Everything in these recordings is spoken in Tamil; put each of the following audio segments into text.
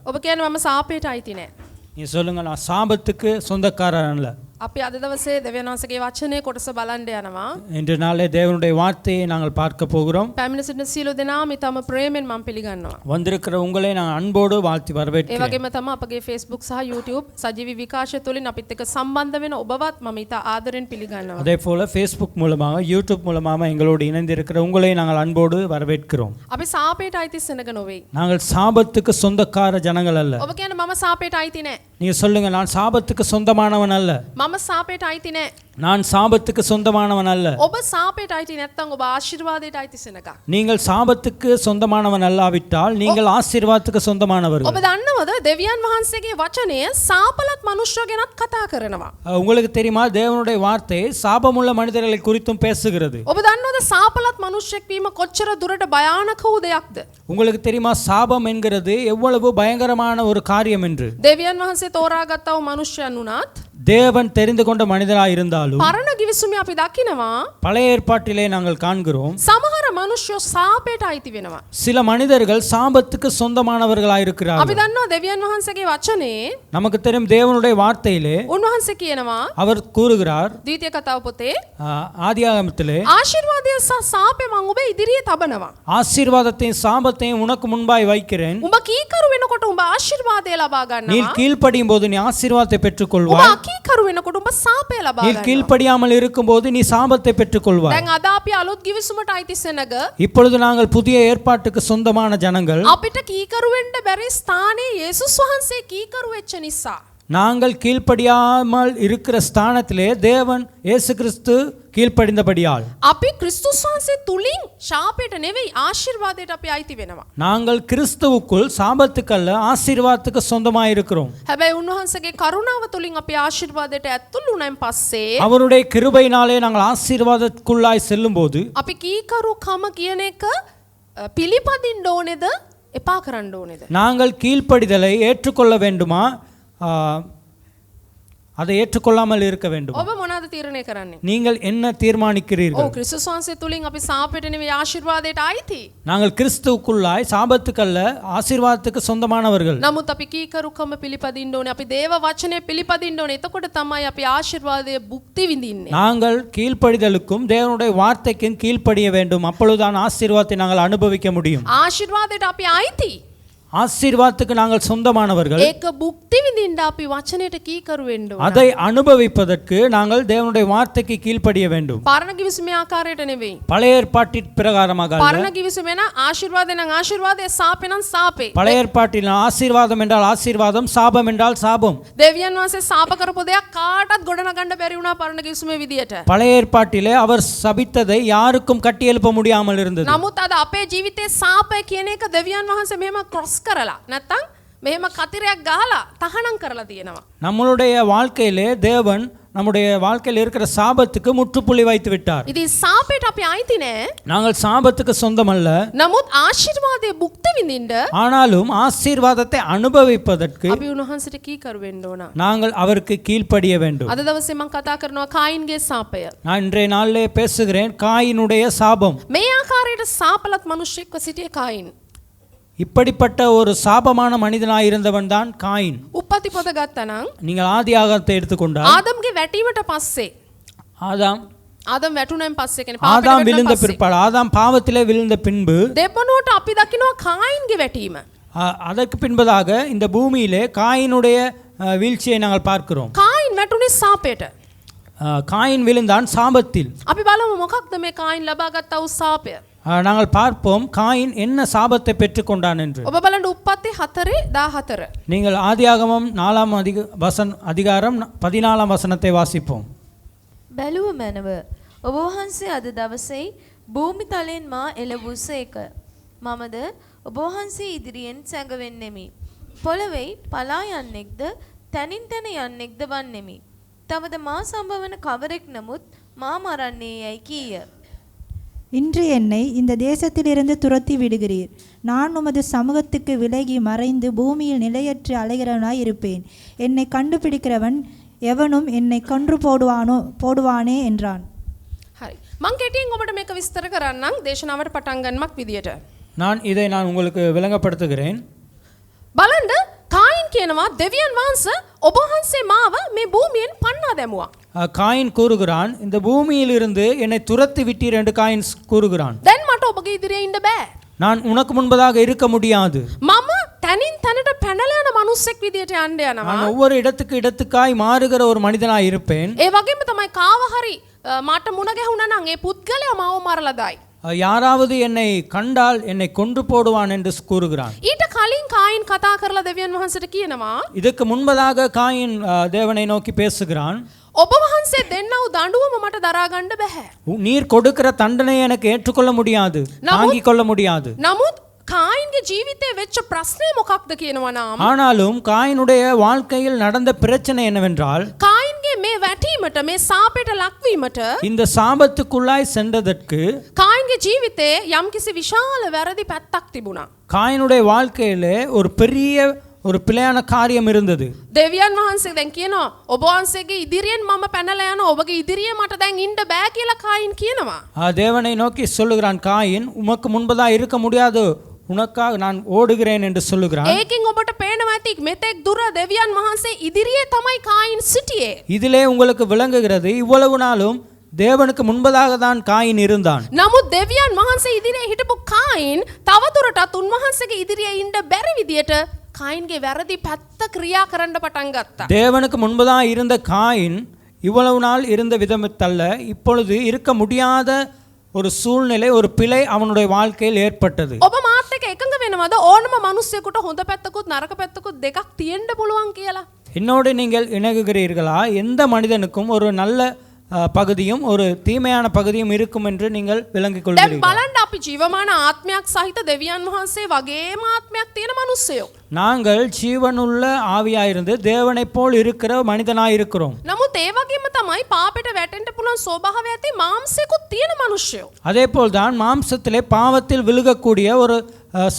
ඔබ කියන්නේ මම සාපේට අයිති නැහැ. நீ சொல்லுங்க நான் சாபத்துக்கு சொந்தக்காரன் அல்ல. අපි අද දවසේ දෙවියන් වහන්සේගේ වචනේ කොටස බලන්න යනවා. இன்று நாளே தேவனுடைய வார்த்தையை நாங்கள் பார்க்க போகிறோம். පැමිණ සිටින සියලු දෙනාම ඊටම ප්‍රේමෙන් මම පිළිගන්නවා. வந்திருக்கிற உங்களை நான் அன்போடு வாழ்த்தி ඒ வரவேற்கிறேன். වගේම තමයි අපගේ Facebook සහ YouTube සජීවී විකාශය තුලින් අපිත් එක්ක සම්බන්ධ වෙන ඔබවත් මම ඊට ආදරෙන් පිළිගන්නවා. அதே போல Facebook மூலமாக யூடியூப் மூலமாக எங்களோடு இணைந்திருக்கிற உங்களை நாங்கள் அன்போடு வரவேற்கிறோம். අපි සාපේට අයිති සෙනග නොවේ. நாங்கள் சாபத்துக்கு சொந்தக்கார ஜனங்கள் அல்ல. ඔබ කියන්නේ මම සාපේට අයිති නැහැ. நீங்க சொல்லுங்க நான் சாபத்துக்கு சொந்தமானவன் அல்ல. මම සාපේට අයිති නැහැ. நான் சாபத்துக்கு சொந்தமானவன் அல்ல. ඔබ සාපේට අයිති නැත්නම් ඔබ ආශිර්වාදයට අයිති සෙනග. நீங்கள் சாபத்துக்கு சொந்தமானவன் அல்லாவிட்டால் நீங்கள் ஆசீர்வாதத்துக்கு சொந்தமானவர்கள். ඔබ දන්නවද දෙවියන් වහන්සේගේ වචනය සාපලත් මනුෂ්‍යයෝ ගැනත් කතා කරනවා. உங்களுக்கு தெரியுமா தேவனுடைய வார்த்தை சாபமுள்ள மனிதர்களை குறித்தும் பேசுகிறது. ඔබ දන්නවද සාපලත් මනුෂ්‍යෙක් වීම කොච්චර දුරට භයානක වූ දෙයක්ද? உங்களுக்கு தெரியுமா சாபம் என்கிறது எவ்வளவு பயங்கரமான ஒரு காரியம் என்று. දෙවියන් වහන්සේ තෝරාගත්තා වූ මනුෂ්‍යයන් උනත් தேவன் தெரிந்து கொண்ட மனிதராய் இருந்தாலும் පරණ ගිවිසුමේ අපි දකිනවා பழைய ஏற்பாட்டிலே நாங்கள் காண்கிறோம் සමහර මනුෂ්‍යෝ සාපේට අයිති වෙනවා. சில மனிதர்கள் சாபத்துக்கு சொந்தமானவர்களாய் අපි இருக்கிறார்கள். දන්නවා දෙවියන් වහන්සේගේ වචනේ நமக்கு தெரியும் தேவனுடைய வார்த்தையிலே උන්වහන්සේ කියනවා அவர் கூறுகிறார் ද්විතීය කතාව පොතේ ஆதியாகமத்திலே ආශිර්වාදය සහ සාපේ මම ඔබ ඉදිරියේ තබනවා. ஆசீர்வாதத்தையும் சாபத்தையும் உனக்கு முன்பாய் வைக்கிறேன். උඹ කීකරු වෙනකොට උඹ ආශිර්වාදය ලබා நீ ගන්නවා. கீழ்ப்படியும் போது நீ ஆசீர்வாதத்தை උඹ பெற்றுக்கொள்வாய். අකීකරු වෙනකොට උඹ සාපේ ලබා நீ ගන්නවා. கீழ்ப்படியாமல் இருக்கும்போது நீ சாபத்தை பெற்றுக்கொள்வாய். දැන් අද අපි අලුත් ගිවිසුමට අයිති සෙනග இப்பொழுது நாங்கள் புதிய ஏற்பாட்டுக்கு சொந்தமான ஜனங்கள். අපිට කීකරු වෙන්න බැරි ස්ථානයේ යේසුස් වහන්සේ කීකරු වෙච්ච නිසා நாங்கள் கீழ்ப்படியாமல் இருக்கிற ஸ்தானத்திலே தேவன் இயேசு கிறிஸ்து கீழ்ப்படிந்தபடியால் අපි ක්‍රිස්තුස් වහන්සේ තුලින් ශාපයට නෙවෙයි ආශිර්වාදයට අපි අයිති වෙනවා. நாங்கள் கிறிஸ்துவுக்குள் சாபத்துக்கல்ல ஆசீர்வாதத்துக்கு சொந்தமாய் இருக்கிறோம். හැබැයි උන්වහන්සේගේ කරුණාව තුලින් අපි ආශිර්වාදයට ඇතුළු වුණාන් පස්සේ அவருடைய கிருபையினாலே நாங்கள் ஆசீர்வாதத்துக்குள்ளாய் செல்லும்போது අපි කීකරුකම කියන එක පිළිපදින්න ඕනේද එපා කරන්න ඕනේද? நாங்கள் கீழ்ப்படிதலை ஏற்றுக்கொள்ள வேண்டுமா அதை ஏற்றுக்கொள்ளாமல் இருக்க வேண்டும். ඔබ මොනවද තීරණය කරන්නේ? நீங்கள் என்ன தீர்மானிக்கிறீர்கள்? ඔව් ක්‍රිස්තුස් වහන්සේ තුලින් අපි සාපයට නෙවෙයි ආශිර්වාදයට අයිති. நாங்கள் கிறிஸ்துவுக்குள்ளாய் சாபத்துக்கல்ல ஆசீர்வாதத்துக்கு சொந்தமானவர்கள். නමුත් අපි කීකරුකම පිළිපදින්න ඕනේ. අපි දේව වචනේ පිළිපදින්න ඕනේ. එතකොට තමයි අපි ආශිර්වාදයේ භුක්ති විඳින්නේ. நாங்கள் கீழ்ப்படிதலுக்கும் தேவனுடைய வார்த்தைக்கும் கீழ்ப்படிய வேண்டும். அப்பொழுதுதான் ஆசீர்வாதத்தை நாங்கள் அனுபவிக்க முடியும். ආශිර්වාදයට අපි අයිති. ஆசீர்வாதத்துக்கு நாங்கள் சொந்தமானவர்கள். ඒක භුක්ති විඳින්න අපි වචනයට කීකරු වෙන්න ඕන. அதை அனுபவிப்பதற்கு நாங்கள் தேவனுடைய வார்த்தைக்கு கீழ்ப்படிய வேண்டும். පරණ කිවිසුමේ ආකාරයට නෙවෙයි. பழைய ஏற்பாட்டின் பிரகாரமாக அல்ல. පරණ කිවිසුමේ නම් ආශිර්වාදේ නම් ආශිර්වාදේ සාපේ නම් සාපේ. பழைய ஏற்பாட்டில் ஆசீர்வாதம் என்றால் ஆசீர்வாதம், சாபம் என்றால் சாபம். දෙවියන් වහන්සේ සාප කරපු දෙයක් කාටවත් ගොඩනගන්න බැරි වුණා පරණ කිවිසුමේ විදියට. பழைய ஏற்பாட்டிலே அவர் சபித்ததை யாருக்கும் கட்டி எழுப்ப முடியாமல் இருந்தது. නමුත් අද අපේ ජීවිතේ සාපය කියන එක දෙවියන් වහන්සේ මෙහෙම ක්‍රොස් කරලා නැත්තම් මෙහෙම කතිරයක් ගහලා තහනම් කරලා තියෙනවා. நம்மளுடைய வாழ்க்கையிலே தேவன் நம்முடைய வாழ்க்கையில் இருக்கிற சாபத்துக்கு முற்றுப்புள்ளி வைத்து விட்டார். ඉතින් සාපේට අපි අයිති නෑ. நாங்கள் சாபத்துக்கு சொந்தமல்ல. නමුත් ආශිර්වාදයේ භුක්ති විඳින්න ஆனாலும் ஆசீர்வாதத்தை அனுபவிப்பதற்கு අපි උන්වහන්සේට කීකරු වෙන්න ඕන. நாங்கள் அவருக்கு கீழ்ப்படிய வேண்டும். අද දවසේ මම කතා කරනවා කායින්ගේ සාපය. நான் இன்றைய நாளிலே பேசுகிறேன் காயினுடைய சாபம். මේ ආකාරයට සාපලත් මිනිසෙක්ව සිටියේ කායින්. இப்படிப்பட்ட ஒரு சாபமான மனிதனாய் இருந்தவன் தான் காயின். උප්පත්ති පොත ගත්තනම් நீங்கள் ஆதியாகமத்தை எடுத்துக்கொண்டால் ආදම්ගේ වැටීමට පස්සේ ආදම් වැටුණෙන් පස්සේ කියන්නේ ஆதாம் விழுந்த பிற்பாடு ஆதாம் பாவத்திலே விழுந்த பின்பு දෙපොණුවට අපි දකිනවා කායින්ගේ වැටීම. அதற்கு பின்பதாக இந்த பூமியிலே காயினுடைய வீழ்ச்சியை நாங்கள் பார்க்கிறோம். කායින් වැටුනේ සාපයට. காயின் விழுந்தான் சாபத்தில். අපි බලමු මොකක්ද මේ කායින් ලබාගත් වූ සාපය. நாங்கள் பார்ப்போம் காயின் என்ன சாபத்தை பெற்றுக்கொண்டான் என்று. ඔබ බලන්න උප්පත්ති 4:14. நீங்கள் ஆதியாகமம் 4ஆம் அதிகாரம் 14ஆம் வசனத்தை வாசிப்போம். බැලුව මැනව ඔබ වහන්සේ අද දවසේ භූමි තලයෙන් මා එළවූසේක. මමද ඔබ වහන්සේ ඉදිරියෙන් සැඟවෙන්නෙමි. පොළවේ පලා යන්නෙක්ද තනින් තන යන්නෙක්ද වන්නෙමි. තවද මා සම්භවන කවරෙක් නමුත් මා මරන්නේ යයි කීය. இன்று என்னை இந்த தேசத்திலிருந்து துரத்தி விடுகிறீர். நான் உமது சமூகத்துக்கு விலகி மறைந்து பூமியில் நிலையற்று அலைகிறவனாய் இருப்பேன். என்னை கண்டுபிடிக்கிறவன் எவனும் என்னை கொன்று போடுவானே என்றான். හරි. මං කෙටියෙන් ඔබට මේක විස්තර කරන්නම් දේශනාවට පටන් ගන්නමක් විදියට. நான் உங்களுக்கு விளங்கப்படுத்துகிறேன். බලන්න කායින් කියනවා දෙවියන් වහන්සේ ඔබ වහන්සේ මාව මේ භූමියෙන් පන්නා දැමුවා. காயின் கூறுகிறான், இந்த பூமியிலிருந்து என்னை துரத்தி விட்டீர் என்று காயின் கூறுகிறான். දැන් මට ඔබගේ ඉදිරියේ ඉන්න බෑ. நான் உனக்கு முன்பதாக இருக்க முடியாது. මම තනින් තනට පැනලා යන මිනිස්සෙක් විදියට යන්න යනවා. நான் ஒவ்வொரு இடத்துக்காய் மாறுகிற ஒரு மனிதனாய் இருப்பேன். ඒ වගේම තමයි කාව හරි මට මුණ ගැහුණා නම් ඒ පුද්ගලයා මාව මරලා දායි. யாராவது என்னை கண்டால் என்னை கொன்று போடுவான் என்று கூறுகிறான். ඊට කලින් කායින් කතා කරලා දෙවියන් වහන්සේට කියනවා இதுக்கு முன்பதாக காயின் தேவனை நோக்கி பேசுகிறான். ඔබ වහන්සේ දෙන්නව දඬුවම මට දරා ගන්න බෑ. நீர் கொடுக்கிற தண்டனை எனக்கு ஏற்றுக்கொள்ள முடியாது, தாங்கிக் கொள்ள முடியாது. නමුත් කායින්ගේ ජීවිතේ වෙච්ච ප්‍රශ්නේ මොකක්ද කියනවා නම් ஆனாலும் காயினுடைய வாழ்க்கையில் நடந்த பிரச்சனை என்னவென்றால், කායින්ගේ මේ වැටීමට මේ සාපේට ලක්වීමට இந்த சாபத்துக்குள்ளாய் சென்றதற்கு කායින්ගේ ජීවිතේ යම්කිසි විශාල වැරදි පැත්තක් තිබුණා. காயினுடைய வாழ்க்கையிலே ஒரு பெரிய ஒரு பிழையான காரியம் இருந்தது. දෙවියන් වහන්සේ දැන් කියනවා ඔබ වහන්සේගේ ඉදිරියෙන් මම පැනලා යනවා, ඔබගේ ඉදිරියේ මට දැන් ඉන්න බෑ කියලා කායින් කියනවා. தேவனை நோக்கி சொல்லுகிறான் காயின், உமக்கு முன்பதா இருக்க முடியாது, உனக்காக நான் ஓடுகிறேன் என்று சொல்லுகிறான். ඒකෙන් ඔබට පේනවා ඇති මෙතෙක් දුර දෙවියන් වහන්සේ ඉදිරියේ තමයි කායින් සිටියේ. இதிலே உங்களுக்கு விளங்குகிறது, இவ்வளவு நாளும் தேவனுக்கு முன்பதாக தான் காயின் இருந்தான். නමුත් දෙවියන් වහන්සේ ඉදිරියේ හිටපු කායින් තවදුරටත් උන්වහන්සේගේ ඉදිරියේ ඉන්න බැරි විදියට කායින්ගේ වැරදි පැත්ත ක්‍රියා කරන්න පටන් ගත්තා. தேவனுக்கு முன்பதாக இருந்த காயின் இவ்வளவு நாள் இருந்த விதமத்தல்ல, இப்பொழுது இருக்க முடியாத ஒரு சூழ்நிலை, ஒரு பிழை அவனுடைய வாழ்க்கையில் ஏற்பட்டது. ඔබ මාත් එක්ක එකඟ වෙනවද ඕනම මිනිස්සෙකුට හොඳ පැත්තකුත් නරක පැත්තකුත් දෙකක් තියෙන්න පුළුවන් කියලා? என்னோடு நீங்கள் இணங்குகிறீர்களா? எந்த மனிதனுக்கும் ஒரு நல்ல பகுதியும் ஒரு தீமையான பகுதியும் இருக்கும் என்று நீங்கள் விளங்கிக் දැන් கொள்கிறீர்கள். බලන්න අපි ජීවමාන ආත්මයක් සහිත දෙවියන් වහන්සේ වගේම ආත්මයක් තියෙන මිනිස්සයෝ. நாங்கள் ஜீவனுள்ள ஆவியாயிருந்து தேவனைப் போல் இருக்கிற மனிதனாய் இருக்கிறோம். නමුත් ඒ වගේම තමයි පාපෙට වැටෙන්න පුළුවන් ස්වභාවය ඇති මාംසෙකුත් තියෙන මිනිස්සයෝ. அதேபோல் தான் மாம்சத்திலே பாவத்தில் விழுகக்கூடிய ஒரு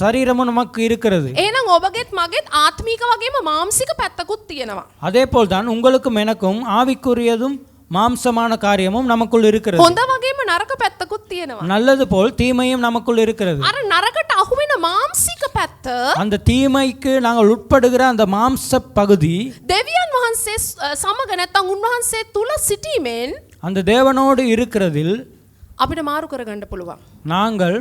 சரீரமும் நமக்கு இருக்கிறது. එහෙනම් ඔබගෙත් මගෙත් ආත්මීක වගේම මාംශික පැත්තකුත් තියෙනවා. அதேபோல் தான் உங்களுக்கும் எனக்கும் ஆவிக்குரியதும் மாம்சமான காரியமும் நமக்குள் இருக்கிறது. හොඳ වගේම නරක පැත්තකුත් තියෙනවා. நல்லது போல் தீமையும் நமக்குள் இருக்கிறது. අර නරකට අහු වෙන මාംශික පැත්ත அந்த தீமைக்கு நாங்கள் உட்படுகிற அந்த மாம்ச பகுதி දෙවියන් වහන්සේ සමග නැත්නම් උන්වහන්සේ තුල සිටීමෙන් அந்த தேவனோடு இருக்கிறதில் අපිට මාරු කරගන්න පුළුවන්. நாங்கள்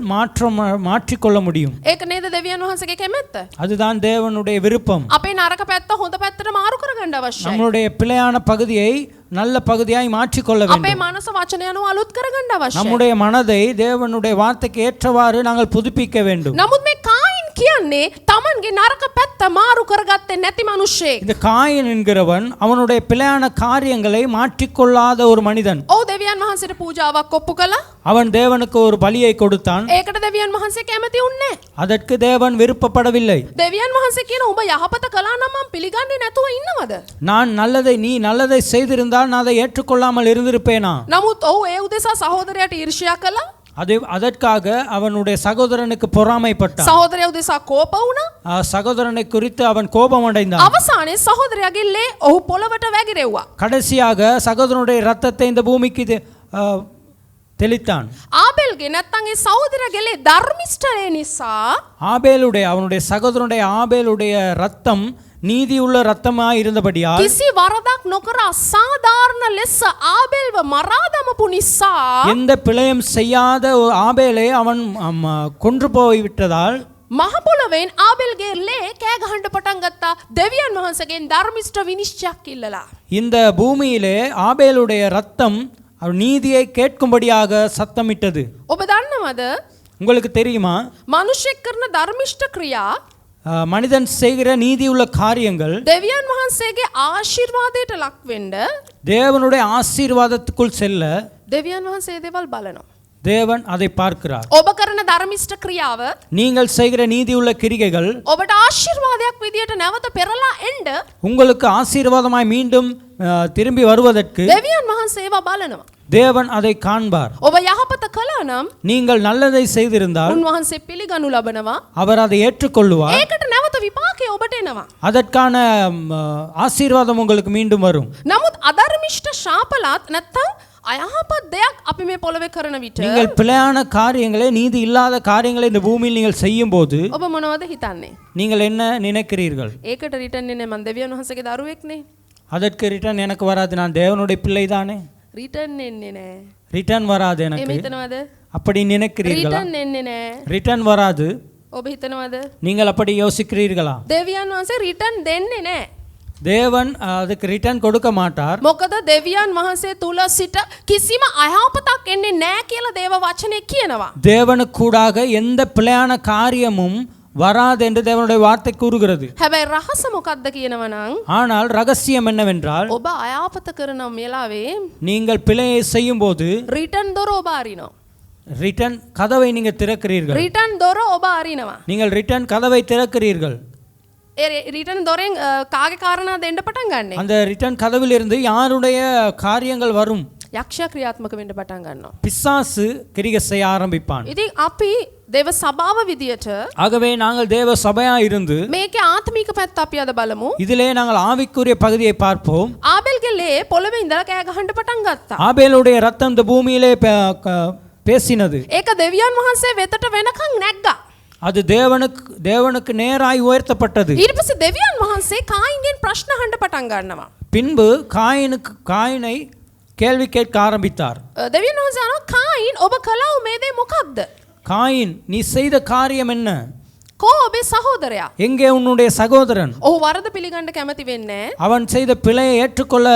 மாற்றிக்கொள்ள முடியும். ඒක නේද දෙවියන් වහන්සේගේ කැමැත්ත? அதுதான் தேவனுடைய விருப்பம். අපේ නරක පැත්ත හොඳ පැත්තට මාරු කරගන්න අවශ්‍යයි. நம்மளுடைய பிழையான பகுதியை நல்ல பகுதியாய் மாற்றிக்கொள்ள අපේ வேண்டும். මනස වචනය අනුව අලුත් කරගන්න අවශ්‍යයි. நம்முடைய மனதை தேவனுடைய வார்த்தைக்கு ஏற்றவாறு நாங்கள் புதுப்பிக்க வேண்டும். නමුත් මේ කායින් කියන්නේ Tamanගේ නරක පැත්ත මාරු කරගත්තේ නැති මිනිහෙක්. இந்த காயின் என்கிறவன் அவனுடைய பிழையான காரியங்களை மாற்றிக்கொள்ளாத ஒரு மனிதன். ඔව් දෙවියන් වහන්සේට පූජාවක් ඔප්පු කළා. அவன் தேவனுக்கு ஒரு பலியை கொடுத்தான். ඒකට දෙවියන් වහන්සේ කැමති උන්නේ නැහැ. அதற்கு தேவன் விருப்பப்படவில்லை. දෙවියන් වහන්සේ කියන ඔබ යහපත කළා නම් මම පිළිගන්නේ නැතුව ඉන්නවද? நீ நல்லதை செய்திருந்தால் நான் அதை ஏற்றுக்கொள்ளாமல் இருந்திருப்பேனா? නමුත් ඔව් ඒ උදෙසා සහෝදරයාට ඊර්ෂ්‍යා කළා. அதற்காக அவனுடைய சகோதரனுக்கு பொறாமைப்பட்டான். සහෝදරයා උදෙසා කෝප වුණා. சகோதரனை குறித்து அவன் கோபம் அடைந்தான். අවසානයේ සහෝදරයාගේ ලේ ඔහු පොළවට වැగిරෙව්වා. கடைசியாக சகோதரனுடைய ரத்தத்தை இந்த பூமிக்கு தெளித்தான். ආබෙල්ගේ නැත්තම් ඒ සහෝදරයාගේ ලේ ධර්මිෂ්ඨය නිසා அவனுடைய சகோதரனுடைய ஆபேலுடைய ரத்தம் நீதியுள்ள ரத்தமாய் இருந்தபடியால் කිසි වරදක් නොකර අසාධාරණ ලෙස ආබෙල්ව මරා දමපු නිසා எந்த பிழையும் செய்யாத ஆபேலை அவன் கொன்று போய் விட்டதால் මහ පොළවෙන් ආබෙල්ගේ ලේ කෑ ගහන්න පටන් ගත්තා. දෙවියන් වහන්සේගෙන් ධර්මිෂ්ඨ විනිශ්චයක් ඉල්ලලා. இந்த பூமியிலே ஆபேலுடைய ரத்தம் நீதியை கேட்கும்படியாக சத்தமிட்டது. ඔබ දන්නවද? உங்களுக்கு தெரியுமா? මිනිසෙක් කරන ධර්මිෂ්ඨ ක්‍රියා மனிதன் செய்கிற நீதியுள்ள காரியங்கள் දෙවියන් වහන්සේගේ ආශිර්වාදයට ලක් වෙන්න தேவனுடைய ஆசீர்வாதத்துக்குள் செல்ல දෙවියන් වහන්සේ දේවල් බලනවා. தேவன் அதை பார்க்கிறார். ඔබ කරන ධර්මිෂ්ඨ ක්‍රියාව நீங்கள் செய்கிற நீதியுள்ள கிரிகைகள் ඔබට ආශිර්වාදයක් විදියට නැවත පෙරලා එන්න உங்களுக்கு ஆசீர்வாதமாய் மீண்டும் திரும்பி வருவதற்கு දෙවියන් වහන්සේ ඒවා බලනවා. தேவன் அதை காண்பார். ඔබ යහපත කළා නම් நீங்கள் நல்லதை செய்திருந்தால் උන්වහන්සේ පිළිගනු ලබනවා. அவர் அதை ஏற்றுக்கொள்வார். ඒකට නැවත විපාකය ඔබට එනවා. அதற்கான ஆசீர்வாதம் உங்களுக்கு மீண்டும் வரும். නමුත් අධර්මිෂ්ඨ ශාපලත් නැත්තම් අයහපත් දෙයක් අපි මේ පොළවේ කරන විට நீங்கள் பிழையான காரியங்களை நீதி இல்லாத காரியங்களை இந்த பூமியில் நீங்கள் செய்யும்போது ඔබ මොනවද හිතන්නේ? நீங்கள் என்ன நினைக்கிறீர்கள்? ඒකට රිටර්න් එන්නේ මං දෙවියන් වහන්සේගේ දරුවෙක්නේ. அதற்கு ரிட்டர்ன் எனக்கு வராது, நான் தேவனுடைய பிள்ளை தானே, රිටර්න් එන්නේ නැහැ. ரிட்டர்ன் வராது එහෙම எனக்கு. හිතනවද? அப்படி நினைக்கிறீர்களா? රිටර්න් එන්නේ නැහැ. ரிட்டர்ன் வராது, ඔබ හිතනවද? நீங்கள் அப்படி யோசிக்கிறீர்களா? දෙවියන් වහන්සේ රිටර්න් දෙන්නේ නැහැ. தேவன் அதுக்கு ரிட்டர்ன் கொடுக்க மாட்டார். මොකද දෙවියන් වහන්සේ තුල සිට කිසිම අයහපතක් එන්නේ නැහැ කියලා දේව වචනේ කියනවා. தேவனுக்கூடாக எந்த பிழையான காரியமும் வராது என்று தேவனுடைய வார்த்தை கூறுகிறது. හැබැයි රහස මොකක්ද කියනවනම් ஆனால் ரகசியம் என்னவென்றால் ඔබ අයහපත කරන මෙලාවේ நீங்கள் பிழையை செய்யும்போது රිටර්න් දොර ඔබ අරිනවා. ரிட்டர்ன் கதவை நீங்கள் திறக்கிறீர்கள். රිටර්න් දොර ඔබ අරිනවා. நீங்கள் ரிட்டர்ன் கதவை திறக்கிறீர்கள். ඒ රිටර්න් දොරෙන් කාගේ කාරණා දෙන්න පටන් ගන්නෙ? அந்த ரிட்டர்ன் கதவிலிருந்து யாருடைய காரியங்கள் வரும்? යක්ෂයා ක්‍රියාත්මක වෙන්න පටන් ගන්නවා. பிசாசு கிரியை செய்ய ஆரம்பிப்பான். ඉතින් අපි දේව සභාව විදියට ஆகவே நாங்கள் தேவ சபையா இருந்து මේකේ ආත්මික පැත්ත අපි අද බලමු. இதிலே நாங்கள் ஆவிக்குரிய பகுதியை பார்ப்போம். ආබෙල්ගේ ලේ පොළවේ ඉඳලා කෑ ගහන්න පටන් ගත්තා. ஆபேலுடைய ரத்தம் இந்த பூமியிலே பேசினது. ඒක දෙවියන් වහන්සේ වෙතට වෙනකන් නැග්ගා. அது தேவனுக்கு நேராய் உயர்த்தப்பட்டது. ඊට පස්සේ දෙවියන් වහන්සේ කායින්ගෙන් ප්‍රශ්න අහන්න පටන් ගන්නවා. பின்பு காயினை கேள்வி கேட்க ஆரம்பித்தார். දෙවියන් වහන්සේ අහනවා කායින් ඔබ කළා මේ දේ මොකක්ද? காயின், நீ செய்த காரியம் என்ன? කෝ ඔබේ සහෝදරයා? எங்கே உன்னுடைய சகோதரன்? ඔහු වරද පිළිගන්න කැමති වෙන්නේ නැහැ. அவன் செய்த பிழையை ஏற்றுக்கொள்ள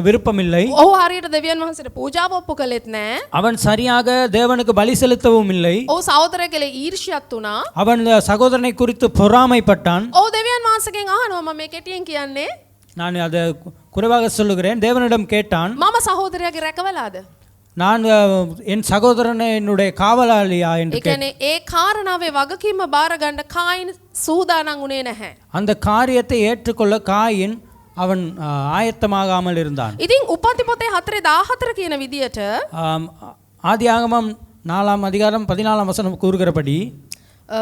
விருப்பமில்லை. ඔහු හරියට දෙවියන් වහන්සේට පූජාව ඔප්පු කළෙත් නැහැ. அவன் சரியாக தேவனுக்கு பலி செலுத்தவும் இல்லை. ඔහු සහෝදරයා කෙරේ ඊර්ෂ්‍යාවක් තුනා. அவன் சகோதரனை குறித்து பொறாமைப்பட்டான். ඔහු දෙවියන් වහන්සේගෙන් අහනවා මම මේ කෙටියෙන් කියන්නේ நான் அதை குறைவாக சொல்லுகிறேன். தேவனிடம் கேட்டான், මම සහෝදරයාගේ රැකවලාද? நான் என் சகோதரனை என்னுடைய காவலாளியா என்று ඒ කියන්නේ ඒ කාරණාවේ වගකීම බාර ගන්න කායින් සූදානම් උනේ නැහැ. அந்த காரியத்தை ஏற்றுக்கொள்ள காயின் அவன் ஆயத்தமாகாமல் இருந்தான். ඉතින් උපති පොතේ 4:14 කියන විදියට ஆதியாகமம் 4 அதிகாரம் 14 வசனம் கூறுகிறபடி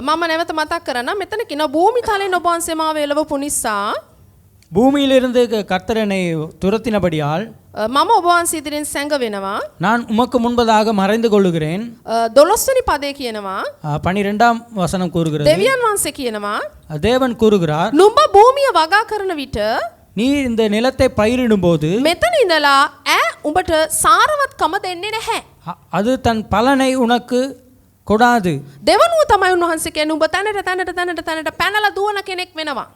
මම නැවත මතක් කරනවා මෙතන කියන භූමි තලෙන් ඔබ වහන්සේ මාව එළවපු නිසා பூமியிலிருந்து கர்த்தரனை துரத்தினபடியால் මම ඔබ වහන්සේ ඉදිරියෙන් සැඟවෙනවා. நான் உமக்கு முன்பதாக மறைந்து கொள்ளுகிறேன். 12 වෙනි පදේ කියනවා 12ாம் வசனம் கூறுகிறது. දෙවියන් වහන්සේ කියනවා தேவன் கூறுகிறார், නුඹ භූමිය වගා කරන විට நீ இந்த நிலத்தை பயிரிடும்போது මෙතන ඉඳලා උඹට සාරවත්කම දෙන්නේ නැහැ. அது தன் பலனை உனக்கு கொடாது. දෙවනුව තමයි උන්වහන්සේ කියන්නේ උඹ තැනට පැනලා දුවන කෙනෙක් වෙනවා.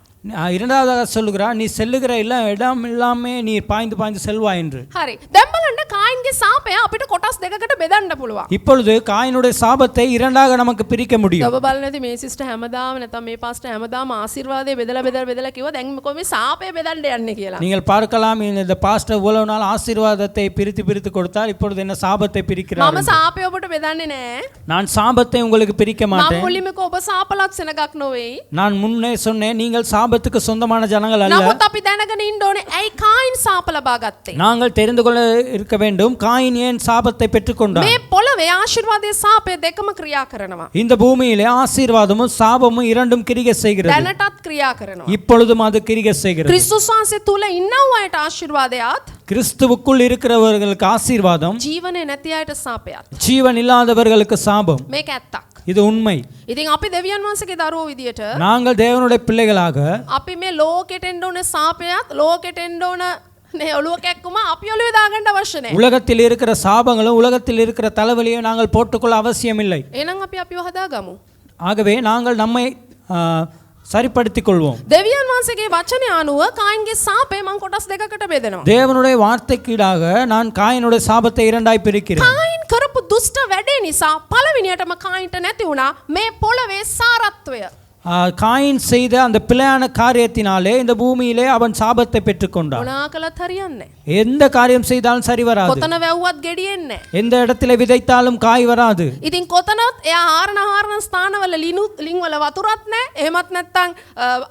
இரண்டாவதாக சொல்லுகிறார், நீ செல்லுகிற இடம் எல்லாமே நீ பாய்ந்து பாய்ந்து செல்வா என்று. හරි. දැන් බලන්න කායින්ගේ සාපය අපිට කොටස් දෙකකට බෙදන්න පුළුවන්. இப்பொழுது காயினுடைய சாபத்தை இரண்டாக நமக்கு பிரிக்க முடியும். ඔබ බලන්න ඇති මේ සිස්ටර් හැමදාම නැත්නම් මේ පාස්ටර් හැමදාම ආශිර්වාදයේ බෙදලා කිව්වා දැන් කොහොමද සාපය බෙදන්න යන්නේ කියලා. நீங்கள் பார்க்கலாம், இந்த பாஸ்டர் இவ்வளவு நாள் ஆசீர்வாதத்தை பிரித்து கொடுத்தால் இப்பொழுது என்ன சாபத்தை பிரிக்கிறார். මම සාපය ඔබට බෙදන්නේ නැහැ. நான் சாபத்தை உங்களுக்கு பிரிக்க මම மாட்டேன். මුලින්ම ඔබ සාප ලක්ෂණයක් නොවේ. நான் முன்னே சொன்னேன், நீங்கள் சாபத்துக்கு சொந்தமான ஜனங்கள் அல்ல. නමුත් අපි දැනගෙන ඉන්න ඕනේ ඇයි කායින් සාප ලබා ගත්තේ? நாங்கள் தெரிந்து கொள்ள இருக்க வேண்டும், காயின் ஏன் சாபத்தை பெற்றுக்கொண்டார். මේ පොළවේ ආශිර්වාදයේ සාපය දෙකම ක්‍රියා කරනවා. இந்த பூமியிலே ஆசீர்வாதமும் சாபமும் இரண்டும் கிரியை செய்கிறது. දැනටත් ක්‍රියා කරනවා. இப்பொழுதும் அது கிரியை செய்கிறது. ක්‍රිස්තුස් වහන්සේ තුල ඉන්නව අයට ආශිර්වාදයක්, கிறிஸ்துவுக்குள் இருக்கிறவர்களுக்கு ஆசீர்வாதம், ජීවනේ නැති අයට සාපයක්. ஜீவன் இல்லாதவர்களுக்கு சாபம். මේක ඇත්තක්. இது உண்மை. ඉතින් අපි දෙවියන් වහන්සේගේ දරුවෝ විදියට நாங்கள் தேவனுடைய பிள்ளைகளாக අපි මේ ලෝකෙට එන්න ඕනේ සාපයක්, ලෝකෙට එන්න ඕන නේ ඔළුව කැක්කුම අපි ඔළුවේ දාගන්න අවශ්‍ය නැහැ. உலகத்தில் இருக்கிற சாபங்களும் உலகத்தில் இருக்கிற தலைவலியும் நாங்கள் போட்டுக்கொள்ள அவசியமில்லை. එහෙනම් අපි අපිව හදාගමු. ஆகவே நாங்கள் நம்மை சரிப்படுத்திக் கொள்வோம். දෙවියන් වහන්සේගේ වචනය අනුව කායින්ගේ සාපේ මං කොටස් දෙකකට බෙදනවා. தேவனுடைய வார்த்தைக்கீடாக நான் காயினுடைய சாபத்தை இரண்டாய் பிரிக்கிறேன். කායින් කරපු දුෂ්ට වැඩේ නිසා පළවෙනියටම කායින්ට නැති වුණා මේ පොළවේ සාරත්වය. காயின் செய்த அந்த பிழையான காரியத்தினாலே இந்த பூமியிலே அவன் சாபத்தை பெற்றுக்கொண்டான். මොනා කළත් හරියන්නේ නැහැ. எந்த காரியம் செய்தாலும் சரி வராது. කොතන වැව්වත් ගෙඩියෙන්නේ නැහැ. எந்த இடத்துல விதைத்தாலும் காய் வராது. ඉතින් කොතනත් එයා හාරන ස්ථානවල ලිං වල වතුරත් නැහැ. එහෙමත් නැත්නම්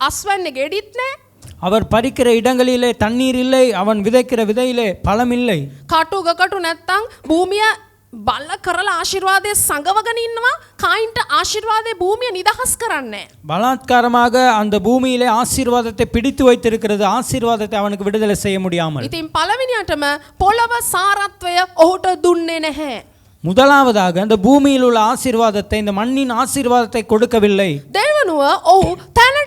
අස්වැන්නේ ගෙඩිත් නැහැ. அவர் பறிக்கிற இடங்களிலே தண்ணீர் இல்லை, அவன் விதைக்கிற விதையிலே பழம் இல்லை. කටු ගකටු නැත්නම් භූමිය බල්ල කරලා ආශිර්වාදය සංගවගෙන ඉන්නවා කායින්ට ආශිර්වාදයේ භූමිය නිදහස් කරන්නේ. பலாத்காரமாக அந்த பூமியிலே ஆசீர்வாதத்தை பிடித்து வைத்திருக்கிறது, ஆசீர்வாதத்தை அவனுக்கு விடுதலை செய்ய முடியாமல். ඉතින් පළවෙනියටම පොළව සාරත්වය ඔහුට දුන්නේ නැහැ. முதலாவதாக அந்த பூமியில் உள்ள ஆசீர்வாதத்தை, இந்த மண்ணின் ஆசீர்வாதத்தை கொடுக்கவில்லை. දෙවනුව ඔහු තැනට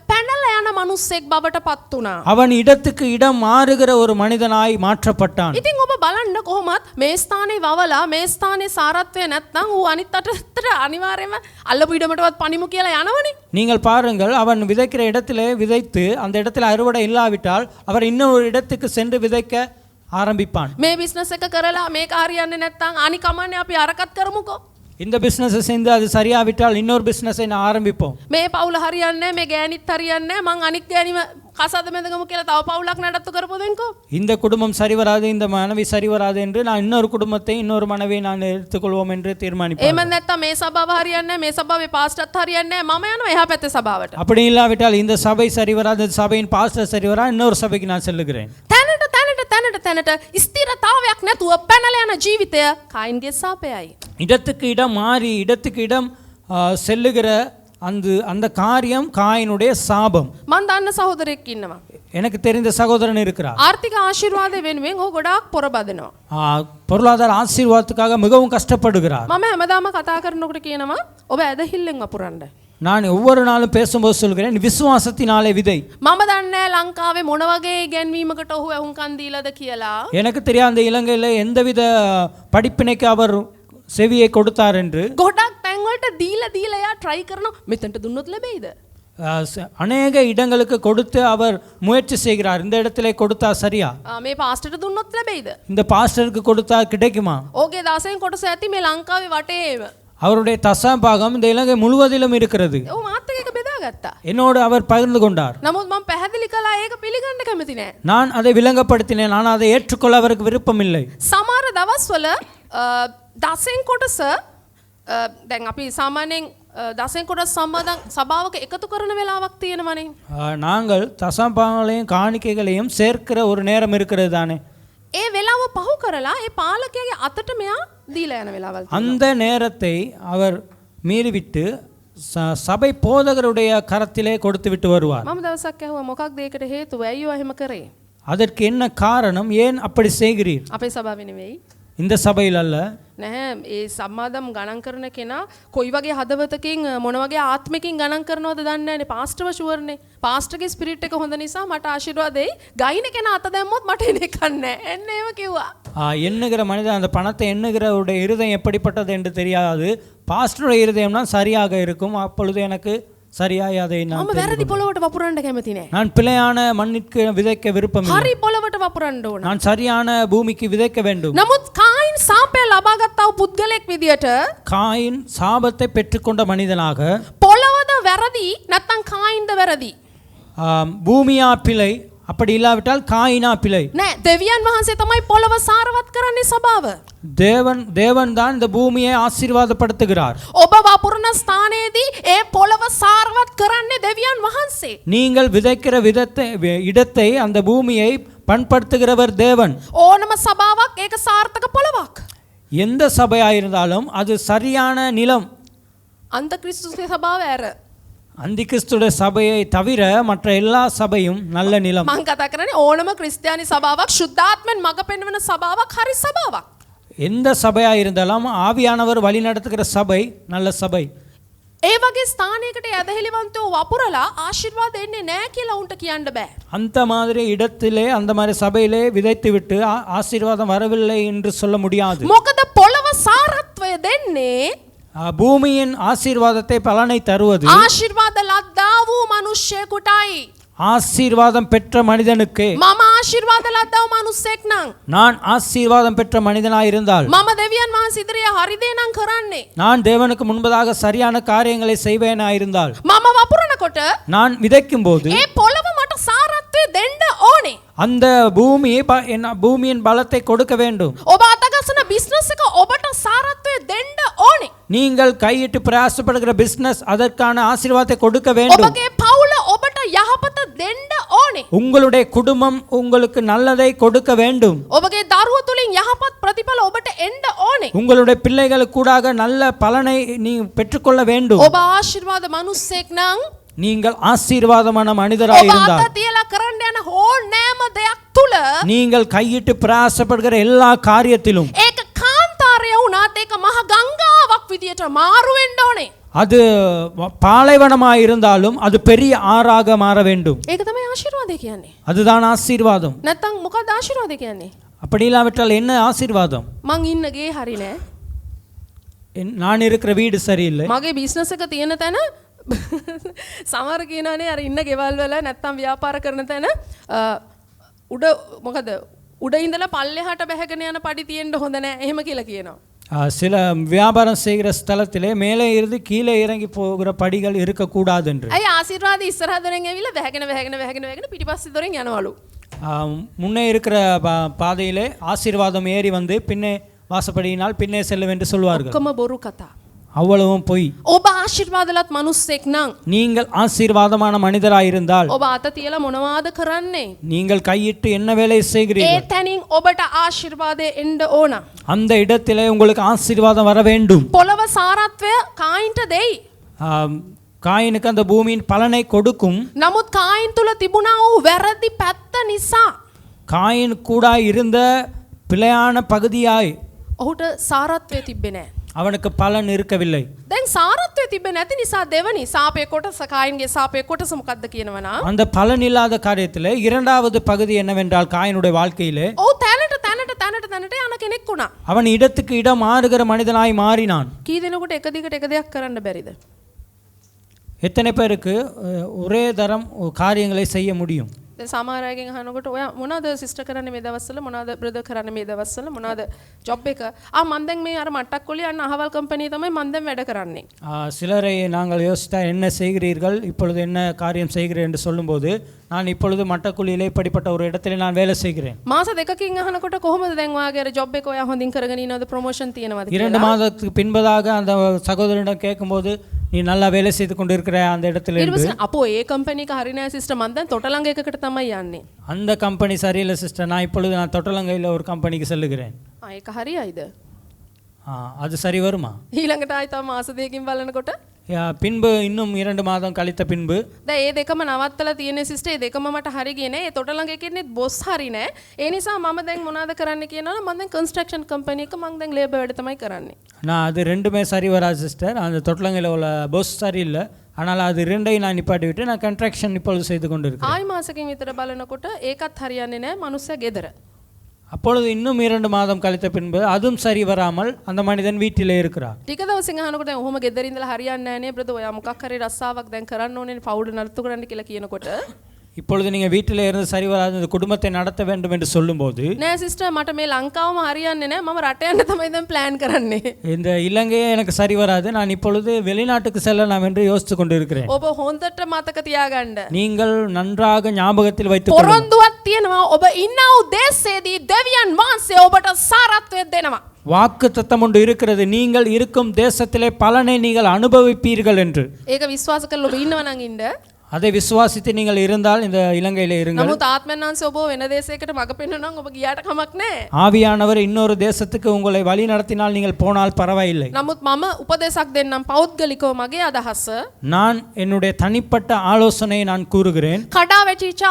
පැනලා යන මිනිස්සෙක් බවට පත් වුණා. அவன் இடத்துக்கு இடம் மாறுகிற ஒரு மனிதனாய் மாற்றப்பட்டான். ඉතින් ඔබ බලන්න කොහොමත් මේ ස්ථානේ වවලා මේ ස්ථානේ සාරත්වය නැත්නම් ඌ අනිත් අතට අනිවාර්යයෙන්ම අල්ලපු ඉඩමටවත් පනිමු කියලා යනවනේ. நீங்கள் பாருங்கள், அவன் விதைக்கிற இடத்திலே விதைத்து அந்த இடத்துல அறுவடை இல்லாவிட்டால் அவர் இன்னொரு இடத்துக்கு சென்று விதைக்க ஆரம்பிப்பான். මේ බිස්නස් එක කරලා මේක හරියන්නේ නැත්නම් අනික කමන්නේ අපි අරකට කරමුකෝ. இந்த பிஸ்னஸை செஞ்சு அது சரியாவிட்டால் இன்னொரு பிஸ்னஸை நான் ஆரம்பிப்போம். මේ පවුල හරියන්නේ නැහැ, මේ ගෑනිත් හරියන්නේ නැහැ, මං අනිත් ගෑනිම කසාද බැඳගමු කියලා තව පවුලක් නඩත්තු කරපොදෙන්කෝ. இந்த குடும்பம் சரி வராது, இந்த மனைவி சரி வராது என்று நான் இன்னொரு குடும்பத்தை, இன்னொரு மனைவியை நான் எடுத்துக்கொள்வோம் என்று தீர்மானிப்பேன். එහෙම නැත්නම් මේ සභාව හරියන්නේ නැහැ, මේ සභාවේ පාස්ටර්ත් හරියන්නේ නැහැ, මම යනවා එහා පැත්තේ සභාවට. அப்படி இல்லாவிட்டால் இந்த சபை சரி வராது, இந்த சபையின் பாஸ்டர் சரி வரா, இன்னொரு சபைக்கு நான் செல்லுகிறேன். තැනට ස්ථිරතාවයක් නැතුව පැනලා යන ජීවිතය කායින්ගේ සාපයයි. இடத்துக்கு இடம் மாறி இடத்துக்கு இடம் செல்லுகிற அந்த காரியம் காயினுடைய சாபம். මන් දන්න සහෝදරයෙක් ඉන්නවා. எனக்கு தெரிந்த சகோதரன் இருக்கிறார். ආර්ථික ආශිර්වාදය වෙනුවෙන් ඔහු ගොඩාක් පොරබදිනවා. பொருளாதார ஆசீர்வாதத்துக்காக மிகவும் கஷ்டப்படுகிறார். මම හැමදාම කතා කරනකොට කියනවා ඔබ ඇදහිල්ලෙන් වපුරන්න. நான் ஒவ்வொரு நாளும் பேசும்போது சொல்கிறேன், விசுவாசத்தினாலே விதை. මම දන්නේ ලංකාවේ මොන වගේ ඉගැන්වීමකට ඔහු ඇහුම්කන් දීලාද කියලා. எனக்கு தெரியாத இலங்கையில் எந்தவித படிப்பினைக்கு அவர் செவியை கொடுத்தார் என்று. ගොඩක් තැන් වලට දීලා යා try කරනවා මෙතනට දුන්නොත් ලැබෙයිද? அநேக இடங்களுக்கு கொடுத்து அவர் முயற்சி செய்கிறார், இந்த இடத்திலே கொடுத்தா சரியா, මේ පාස්ටර්ට දුන්නොත් ලැබෙයිද? இந்த பாஸ்டருக்கு கொடுத்தா கிடைக்குமா? ඕකේ 10න් කොටස ඇති මේ ලංකාවේ වටේම. அவருடைய தசபாகம் இந்த இலங்கை முழுவதிலும் இருக்கிறது. ඔව් මාත් එක්ක බෙදාගත්තා. என்னோடு அவர் பகிர்ந்து கொண்டார். නමුත් මම පැහැදිලි කළා ඒක පිළිගන්න කැමති නෑ. நான் அதை விளங்கப்படுத்தினேன், நான் அதை ஏற்றுக்கொள்ள அவருக்கு விருப்பமில்லை. සමහර දවස්වල 10න් කොටස දැන් අපි සාමාන්‍යයෙන් 10න් කොටස සම්බන්ධ සභාවක එකතු කරන වෙලාවක් තියෙනවනේ. நாங்கள் தசபாகங்களையும் காணிக்கைகளையும் சேர்க்கிற ஒரு நேரம் இருக்கிறது தானே. ඒ වෙලාව පහු කරලා ඒ පාලකයාගේ අතට මෙයා දීලා යන වෙලාවල්. அந்த நேரத்தை அவர் மீறிவிட்டு சபை போதகருடைய கரத்திலே கொடுத்து விட்டு வருவார். මම දවසක් ඇහුවා මොකක්ද ඒකට හේතුව? ඇයි ඔය එහෙම කරේ? அதற்கு என்ன காரணம், ஏன் அப்படி செய்கிறீர்? අපේ සභාවේ නෙවෙයි. இந்த சபையில் அல்ல. නැහැ ඒ සම්මාදම් ගණන් කරන කෙනා කොයි වගේ හදවතකින් මොන වගේ ආත්මකින් ගණන් කරනවද දන්නේ නැනේ. පාස්ටර්ව ෂුවර්නේ. පාස්ටර්ගේ ස්පිරිට් එක හොඳ නිසා මට ආශිර්වාද දෙයි. ගයින කෙනා අත දැම්මොත් මට එන එකක් නැහැ. එන්න එහෙම කිව්වා. எண்ணுகிற மனிதன் அந்த பணத்தை எண்ணுகிறவருடைய இருதயம் எப்படிப்பட்டது என்று தெரியாது. பாஸ்டருடைய இருதயம்னா சரியாக இருக்கும், அப்பொழுது எனக்கு சரியாய் அதை நான் මම වැරදි පොළවට වපුරන්න කැමති නැහැ. நான் பிழையான மண்ணிற்கு விதைக்க விருப்பமில்லை. හරි පොළවට වපුරන්න ඕන. நான் சரியான பூமிக்கு விதைக்க வேண்டும். නමුත් කායින් සාපය ලබාගත්තා වූ පුද්ගලෙක් විදියට காயின் சாபத்தை பெற்றுக்கொண்ட மனிதனாக පොළවද වැරදි නැත්නම් කායින්ද වැරදි? பூமியா பிழை, அப்படி இல்லாவிட்டால் காயினா பிழை. නෑ දෙවියන් වහන්සේ තමයි පොළව සාරවත් කරන්නේ සභාව. தேவன் தான் இந்த பூமியை ஆசீர்வாதப்படுத்துகிறார். ඔබ වපුරන ස්ථානයේදී ඒ පොළව සාරවත් කරන්නේ දෙවියන් වහන්සේ. நீங்கள் விதைக்கிற இடத்தை அந்த பூமியை பண்படுத்துகிறவர் தேவன். ඕනම සභාවක් ඒක සාර්ථක පොළවක්. எந்த சபையாயிருந்தாலும் அது சரியான நிலம். අන්ත ක්‍රිස්තුස්ගේ සභාව ඇර அந்தி கிறிஸ்துடைய சபையை தவிர மற்ற எல்லா சபையும் நல்ல நிலம். මං කතා කරන්නේ ඕනම ක්‍රිස්තියානි සභාවක් සුද්ධාත්මෙන් මඟ පෙන්වන සභාවක් හරි සභාවක්. எந்த சபையாயிருந்தாலும் ஆவியானவர் வழி நடத்துகிற சபை நல்ல சபை. ඒ වගේ ස්ථානයකට ඇදහිලිවන්තව වපුරලා ආශිර්වාද එන්නේ නැහැ කියලා උන්ට කියන්න බෑ. அந்த மாதிரி இடத்திலே அந்த மாதிரி சபையிலே விதைத்து விட்டு ஆசீர்வாதம் வரவில்லை என்று சொல்ல முடியாது. මොකද පොළව සාරත්වය දෙන්නේ பூமியின் ஆசீர்வாதத்தை பலனை தருவது ආශිර්වාද ලද්දා වූ මිනිස්සෙකුටයි. ஆசீர்வாதம் பெற்ற மனிதனுக்கு. මම ආශිර්වාද ලද්දා වූ මිනිස්සෙක් නම් நான் ஆசீர்வாதம் பெற்ற மனிதனாய் இருந்தால் මම දෙවියන් වහන්සේ ඉදිරියේ හරි දේ නම් කරන්නේ. நான் தேவனுக்கு முன்பதாக சரியான காரியங்களை செய்வேனாயிருந்தால் මම වපුරනකොට நான் விதைக்கும் போது ඒ පොළව මට සාරත්වය දෙන්න ඕනේ. அந்த பூமியின் பலத்தை கொடுக்க வேண்டும். ඔබ අතගසන බිස්නස් එක ඔබට සාරත්වය දෙන්න ඕනේ. நீங்கள் கையிட்டு பிரயாசப்படுகிற பிசினஸ் அதற்கான ஆசீர்வாதத்தை கொடுக்க வேண்டும். ඔබගේ පවුල ඔබට යහපත දෙන්න ඕනේ. உங்களுடைய குடும்பம் உங்களுக்கு நல்லதை கொடுக்க வேண்டும். ඔබගේ දරුවෝ තුලින් යහපත් ප්‍රතිඵල ඔබට එන්න ඕනේ. உங்களுடைய பிள்ளைகளுக்கு கூடாக நல்ல பலனை நீ பெற்றுக்கொள்ள வேண்டும். ඔබ ආශිර්වාද මිනිස්සෙක් නම් நீங்கள் ஆசீர்வாதமான மனிதராக ඔබ இருந்தால் අත තියලා කරන්න යන ඕනෑම දෙයක් තුල நீங்கள் கையிட்டு பிரயாசப்படுகிற எல்லா காரியத்திலும் ඒක කාන්තාරය වුණාත් ඒක මහ ගංගාවක් විදියට මාරු වෙන්න ඕනේ. அது பாலைவனமாக இருந்தாலும் அது பெரிய ஆறாக மாற வேண்டும். ඒක තමයි ආශිර්වාදය කියන්නේ. அதுதான் ஆசீர்வாதம். නැත්තම් මොකක්ද ආශිර්වාදය කියන්නේ? அப்படி இல்லாவிட்டால் என்ன ஆசீர்வாதம்? මං ඉන්න ගේ හරි නෑ. நான் இருக்கிற வீடு சரியில்லை. මගේ බිස්නස් එක තියෙන තැන සමහර කියනවානේ අර ඉන්න ගෙවල් වල නැත්තම් ව්‍යාපාර කරන තැන උඩ මොකද උඩ ඉඳලා පල්ලෙහාට බැහැගෙන යන පඩි තියෙන්න හොඳ නෑ එහෙම කියලා කියනවා. சில வியாபாரம் செய்கிற ஸ்தலத்திலே மேலே இருந்து கீழே இறங்கி போகிற படிகள் இருக்கக்கூடாது என்று. අය ආශිර්වාද ඉස්සරහ දොරෙන් ඇවිල්ලා වැහැගෙන පිටිපස්සේ දොරෙන් යනවලු. முன்னே இருக்கிற பாதையிலே ஆசீர்வாதம் ஏறி வந்து பின்னே வாசப்படியினால் பின்னே செல்லும் என்று சொல்வார்கள். ඔක්කොම බොරු කතා. அவ்வளவும் பொய். ඔබ ආශිර්වාදලත් මිනිස්සෙක් නම් நீங்கள் ஆசீர்வாதமான மனிதராக இருந்தால் ඔබ අත තියලා මොනවාද කරන්නේ? நீங்கள் கையிட்டு என்ன வேலை ඒ செய்கிறீர்கள்? තැනින් ඔබට ආශිර්වාදය එන්න ඕන. அந்த இடத்திலே உங்களுக்கு ஆசீர்வாதம் வர வேண்டும். පොළව සාරත්වය කායින්ට දෙයි. காயினுக்கு அந்த பூமியின் பலனை கொடுக்கும். නමුත් කායින් තුල තිබුණා වූ වැරදි පැත්ත නිසා காயின் கூட இருந்த பிழையான பகுதியாய் ඔහුට සාරත්වය තිබ්බේ නැහැ. அவனுக்கு பலன் இருக்கவில்லை. දැන් සාරත්වය තිබ්බේ නැති නිසා දෙවනි සාපේ කොටස කායින්ගේ සාපේ කොටස මොකක්ද කියනවනම් அந்த பலன் இல்லாத காரியத்திலே இரண்டாவது பகுதி என்னவென்றால் காயினுடைய வாழ்க்கையிலே ඔව් තැනට යන කෙනෙක් වුණා. அவன் இடத்துக்கு இடம் மாறுகிற மனிதனாய் மாறினான். කී දෙනෙකුට එක දිගට එක දෙයක් කරන්න බැරිද? எத்தனை பேருக்கு ஒரே தரம் காரியங்களை செய்ய முடியும்? දැන් සමහර අයගෙන් අහනකොට ඔයා මොනවද සිස්ටර් කරන්නේ මේ දවස්වල මොනවද බ්‍රදර් කරන්නේ මේ දවස්වල මොනවද ජොබ් එක මම දැන් මේ අර මට්ටක් කොල්ලේ යන අහවල් කම්පැනි තමයි මම දැන් වැඩ කරන්නේ. சிலரை நாங்கள் யோசித்தா என்ன செய்கிறீர்கள் இப்பொழுது என்ன காரியம் செய்கிறேன் என்று சொல்லும்போது நான் இப்பொழுது மட்டக்குழியிலே இப்படிப்பட்ட ஒரு இடத்திலே நான் வேலை செய்கிறேன். මාස දෙකකින් අහනකොට කොහොමද දැන් ඔයාගේ අර ජොබ් එක ඔයා හොඳින් කරගෙන ඉනවද ප්‍රොමෝෂන් තියෙනවද කියලා? 2 மாதத்துக்கு பின்பதாக அந்த சகோதரனிடம் கேட்கும்போது நீ நல்லா வேலை செய்து கொண்டு இருக்கிற அந்த இடத்துல இருந்து අපෝ ඒ කම්පැනි එක හරි නෑ සිස්ටර් මම දැන් තොටලංග එකකට තමයි යන්නේ. அந்த கம்பெனி சரியில்லை சிஸ்டர் நான் இப்பொழுது நான் தொட்டலங்கையில் ஒரு கம்பெனிக்கு செல்லுகிறேன். ඒක හරියයිද? அது சரி வருமா? ඊළඟට ආයි තව මාස දෙකකින් බලනකොට பின்பு இன்னும் 2 மாதம் கழித்த பின்பு දැන් ඒ දෙකම නවත්තලා තියෙන සිස්ටර් ඒ දෙකම මට හරි ගියේ නෑ. ඒ තොටලංග එකේ බොස් හරි නෑ. ඒ නිසා මම දැන් මොනවද කරන්න කියනවනම් මම දැන් කන්ස්ට්‍රක්ෂන් කම්පැනි එක මම දැන් ලේබර් වැඩ තමයි කරන්නේ. நான் அது ரெண்டுமே சரி வராது சிஸ்டர். அந்த தொட்டலங்கையில் உள்ள பொஸ் சரியில்லை. ஆனால் அது ரெண்டையும் நான் நிப்பாட்டி விட்டு நான் கன்ஸ்ட்ரக்ஷன் இப்பொழுது செய்து கொண்டு இருக்கேன். ආයි මාසකින් විතර බලනකොට ඒකත් හරියන්නේ නෑ. මනුස්සයා ගෙදර. அப்பொழுது இன்னும் 2 மாதம் கழித்த பின்பு அதுவும் சரி வராமல் அந்த மனிதன் வீட்டிலே இருக்கிறார். ටික දවසින් අහනකොට දැන් ඔහොම ගෙදර ඉඳලා හරියන්නේ නෑනේ බ්‍රදර් ඔයා මොකක් හරි රස්සාවක් දැන් කරන්න ඕනේ පවුල නඩත්තු කරන්න කියලා කියනකොට இப்பொழுது நீங்கள் வீட்டிலே இருந்து சரி வராது இந்த குடும்பத்தை நடத்த வேண்டும் என்று சொல்லும்போது නෑ සිස්ටර් මට මේ ලංකාවම හරියන්නේ නෑ මම රට යන්න තමයි දැන් ප්ලෑන් කරන්නේ. இந்த இலங்கையே எனக்கு சரி வராது நான் இப்பொழுது வெளிநாட்டுக்கு செல்லலாம் என்று யோசித்து கொண்டு இருக்கிறேன். ඔබ හොඳට මතක තියාගන්න. நீங்கள் நன்றாக ஞாபகத்தில் வைத்துக் கொள்ளுங்கள். පොරොන්දුවක් තියෙනවා ඔබ ඉන්න උදේසේදී දෙවියන් වහන්සේ ඔබට සාරත්වය දෙනවා. வாக்குத்தத்தம் ஒன்று இருக்கிறது நீங்கள் இருக்கும் தேசத்திலே பலனை நீங்கள் அனுபவிப்பீர்கள் என்று. ඒක විශ්වාස කරලා ඔබ ඉන්නවා නම් ඉන්න. அதை விசுவாசித்து நீங்கள் இருந்தால் இந்த இலங்கையிலே இருங்கள். නමුත් ආත්මයන් වහන්සේ ඔබ වෙන දේශයකට මඟ පෙන්වනවා නම් ඔබ ගියාට කමක් නැහැ. ஆவியானவர் இன்னொரு தேசத்துக்கு உங்களை வழி நடத்தினால் நீங்கள் போனால் பரவாயில்லை. නමුත් මම උපදේශක් දෙන්නම් පෞද්ගලිකව මගේ අදහස. நான் என்னுடைய தனிப்பட்ட ஆலோசனையை நான் கூறுகிறேன். කඩා වැටිච්ච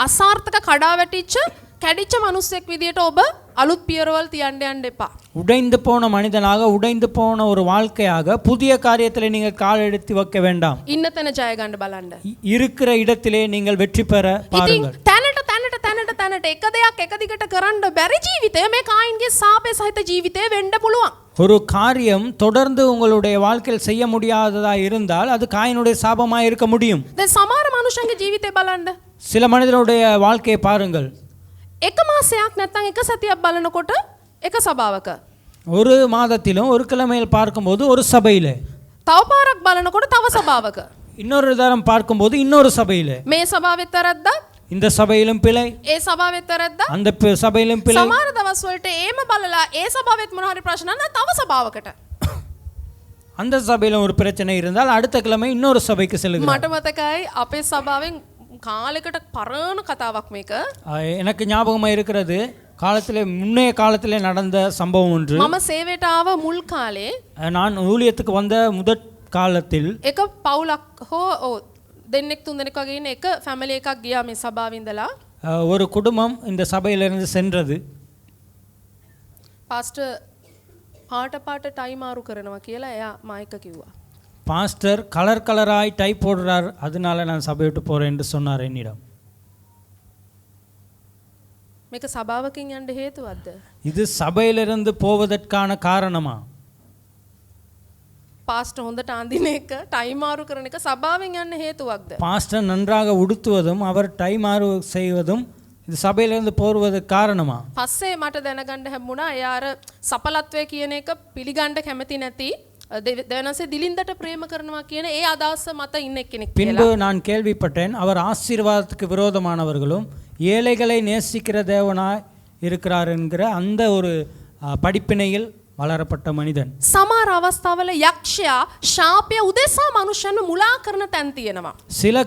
අසාර්ථක කඩා වැටිච්ච කැඩිච්ච මිනිස්සෙක් විදියට ඔබ අලුත් පියරවල් තියන්න යන්න එපා. உடைந்து போன மனிதனாக உடைந்து போன ஒரு வாழ்க்கையாக புதிய காரியத்திலே நீங்கள் கால் எடுத்து வைக்க வேண்டாம். ඉන්න තැන ජය ගන්න බලන්න. இருக்கிற இடத்திலே நீங்கள் வெற்றி பெற ඉතින් பாருங்கள். තැනට එක දෙයක් එක දිගට කරන්න බැරි ජීවිතය මේ කායින්ගේ සාපේ සහිත ජීවිතය වෙන්න පුළුවන්. ஒரு காரியம் தொடர்ந்து உங்களுடைய வாழ்க்கையில் செய்ய முடியாததா இருந்தால் அது காயினுடைய சாபமாக இருக்க முடியும். දැන් සමහර මනුෂ්‍යන්ගේ ජීවිතේ බලන්න. சில மனிதனுடைய வாழ்க்கையை பாருங்கள். එක මාසයක් නැත්නම් එක සතියක් බලනකොට එක සභාවක. ஒரு மாதத்திலும் ஒரு கிழமையில் பார்க்கும்போது ஒரு சபையிலே. තව පාරක් බලනකොට තව සභාවක. இன்னொரு தரம் பார்க்கும்போது இன்னொரு சபையிலே. මේ සභාවෙත් වැරද්දක්. இந்த சபையிலும் பிழை. ඒ සභාවෙත් වැරද්දක්. அந்த சபையிலும் பிழை. සමහර දවස් වලට ඒම බලලා ඒ සභාවෙත් මොන හරි ප්‍රශ්න නැත්නම් තව සභාවකට. அந்த சபையிலும் ஒரு பிரச்சனை இருந்தால் அடுத்த கிழமை இன்னொரு சபைக்கு செல்லுகிறார். මට මතකයි අපේ සභාවෙන් කාලයකට පරණ කතාවක් මේක. எனக்கு ஞாபகமாக இருக்கிறது காலத்திலே முன்னைய காலத்திலே நடந்த சம்பவம் ஒன்று. මම සේවයට ආව මුල් කාලේ நான் ஊழியத்துக்கு வந்த முதற் காலத்தில் එක පවුලක් හෝ දෙන්නෙක් තුන්දෙනෙක් වගේ ඉන්න එක ෆැමිලි එකක් ගියා මේ සභාවේ ඉඳලා. ஒரு குடும்பம் இந்த சபையிலிருந்து சென்றது. පාස්ටර් පාට ටයි මාරු කරනවා කියලා එයා මායික කිව්වා. பாஸ்டர் கலர் கலராய் டை போடுறார், அதனால நான் சபை விட்டு போறேன் என்று சொன்னார் என்னிடம். මේක සභාවකින් යන්න හේතුවක්ද? இது சபையிலிருந்து போவதற்கான காரணமா? පාස්ටර් හොඳට අඳින එක ටයි මාරු කරන එක සභාවෙන් යන්න හේතුවක්ද? பாஸ்டர் நன்றாக உடுத்துவதும் அவர் டை மாறு செய்வதும் இது சபையிலிருந்து போவதற்கு காரணமா? පස්සේ මට දැනගන්න හැමුණා එයා අර සපලත්වය කියන එක පිළිගන්න කැමති නැති දෙවනසේ දිලින්දට ප්‍රේම කරනවා කියන ඒ අදහස මත ඉන්න කෙනෙක් பின்பு කියලා. நான் கேள்விப்பட்டேன் அவர் ஆசீர்வாதத்துக்கு விரோதமானவர்களும் ஏழைகளை நேசிக்கிற தேவனாய் இருக்கிறார் என்கிற அந்த ஒரு படிப்பினையில் வளரப்பட்ட மனிதன். සමහර අවස්ථාවල යක්ෂයා ශාපය උදෙසා මනුෂ්‍යයන්ව මුලා කරන තැන් තියෙනවා. சில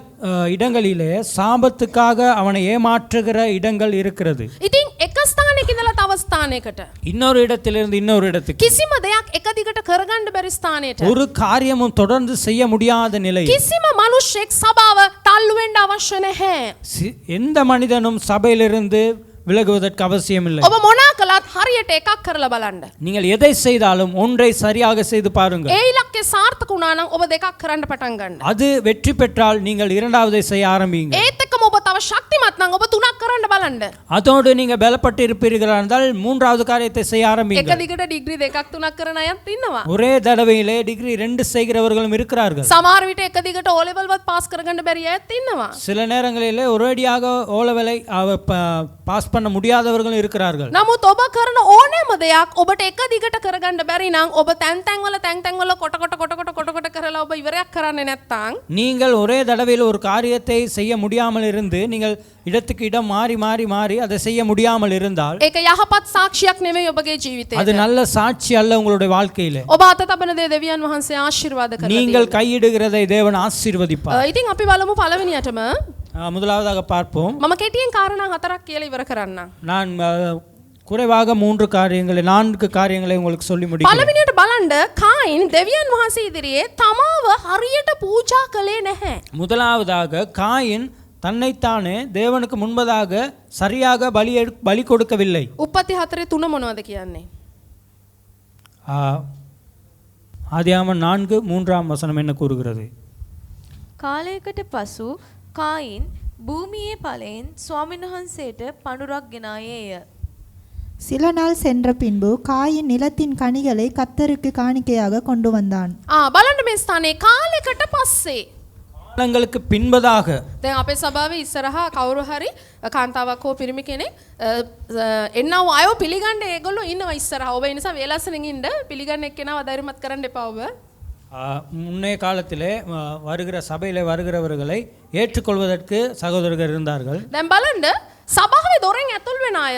இடங்களிலே சாபத்துக்காக அவனை ஏமாற்றுகிற இடங்கள் இருக்கிறது. ඉතින් එක ස්ථානයක ඉඳලා තව ස්ථානයකට இன்னொரு இடத்திலிருந்து இன்னொரு இடத்துக்கு කිසිම දෙයක් එක දිගට කරගන්න බැරි ස්ථානයට ஒரு காரியமும் தொடர்ந்து செய்ய முடியாத நிலை. කිසිම මනුෂ්‍යෙක් සභාව තල්ලු වෙන්න අවශ්‍ය නැහැ. எந்த மனிதனும் சபையிலிருந்து விலகுவதற்கு அவசியம் இல்லை. ඔබ මොනා කළත් හරියට එකක් කරලා බලන්න. நீங்கள் எதை செய்தாலும் ஒன்றை சரியாக செய்து பாருங்கள். ඒ ඉලක්කය සාර්ථක වුණා නම් ඔබ දෙකක් කරන්න පටන් ගන්න. அது வெற்றி பெற்றால் நீங்கள் இரண்டாவதை செய்ய ஆரம்பிங்க. ඒත් එක්කම ඔබ තව ශක්තිමත් නම් ඔබ තුනක් කරන්න බලන්න. அதோடு நீங்க பலப்பட்டு இருப்பீர்கள் என்றால் மூன்றாவது காரியத்தை செய்ய එක ஆரம்பிங்க. දිගට ඩිග්‍රී දෙකක් තුනක් කරන අයත් ඉන්නවා. ஒரே தடவையிலே டிகிரி 2 செய்கிறவர்களும் இருக்கிறார்கள். සමහර විට එක දිගට O level වත් පාස් කරගන්න බැරි අයත් ඉන්නවා. சில நேரங்களிலே ஒரேடியாக ஓ லெவலை பாஸ் பண்ண முடியாதவர்களும் இருக்கிறார்கள். නමුත් ඔබ කරන ඕනෑම දෙයක් ඔබට එක දිගට කරගන්න බැරි නම් ඔබ තැන් තැන් වල කොට කරලා ඔබ ඉවරයක් කරන්නේ නැත්නම් நீங்கள் ஒரே தடவையில் ஒரு காரியத்தை செய்ய முடியாமல் இருந்து நீங்கள் இடத்துக்கு இடம் மாறி மாறி மாறி அதை செய்ய முடியாமல் இருந்தால் ඒක යහපත් සාක්ෂියක් නෙවෙයි ඔබගේ ජීවිතේ. அது நல்ல சாட்சி அல்ல உங்களுடைய வாழ்க்கையிலே. ඔබ අත තබන දේ දෙවියන් වහන්සේ ආශිර්වාද කරලා நீங்கள் கையிடுகிறதை தேவன் ஆசீர்வதிப்பார். ඉතින් අපි බලමු පළවෙනියටම முதலாவதாக பார்ப்போம். මම කෙටියෙන් කාරණා හතරක් කියලා ඉවර කරන්න. நான் குறைவாக 4 காரியங்களை உங்களுக்கு சொல்லி முடிக்கிறேன். පළවෙනියට බලන්න කායින් දෙවියන් වහන්සේ ඉදිරියේ තමාව හරියට පූජා කළේ නැහැ. முதலாவதாக காயின் தன்னைத்தானே தேவனுக்கு முன்பதாக சரியாக பலி கொடுக்கவில்லை. උප්පත්ති 4:3 මොනවද කියන්නේ? ஆதியாகமம் 4:3 என்ன கூறுகிறது? කාලයකට පසු කායින් භූමියේ ඵලයෙන් ස්වාමීන් වහන්සේට පඳුරක් ගෙනායේය. சில நாள் சென்ற பின்பு காயின் நிலத்தின் கனிகளை கர்த்தருக்கு காணிக்கையாக கொண்டு வந்தான். බලන්න මේ ස්ථානයේ කාලයකට පස්සේ காலங்களுக்கு பின்பதாக දැන් අපේ සභාවේ ඉස්සරහා කවුරු හරි කාන්තාවක් හෝ පිරිමි කෙනෙක් එන්නව අයව පිළිගන්න ඒගොල්ලෝ ඉන්නවා ඉස්සරහා. ඔබ ඒ නිසා වේලස්සනින් ඉන්න පිළිගන්න එක්කෙනාව ධෛර්යමත් කරන්න එපා ඔබ. முன்னைய காலத்திலே வருகிற சபையிலே வருகிறவர்களை ஏற்றுக்கொள்வதற்கு சகோதரர்கள் இருந்தார்கள். දැන් බලන්න සභාවේ දොරෙන් ඇතුල් වෙන අය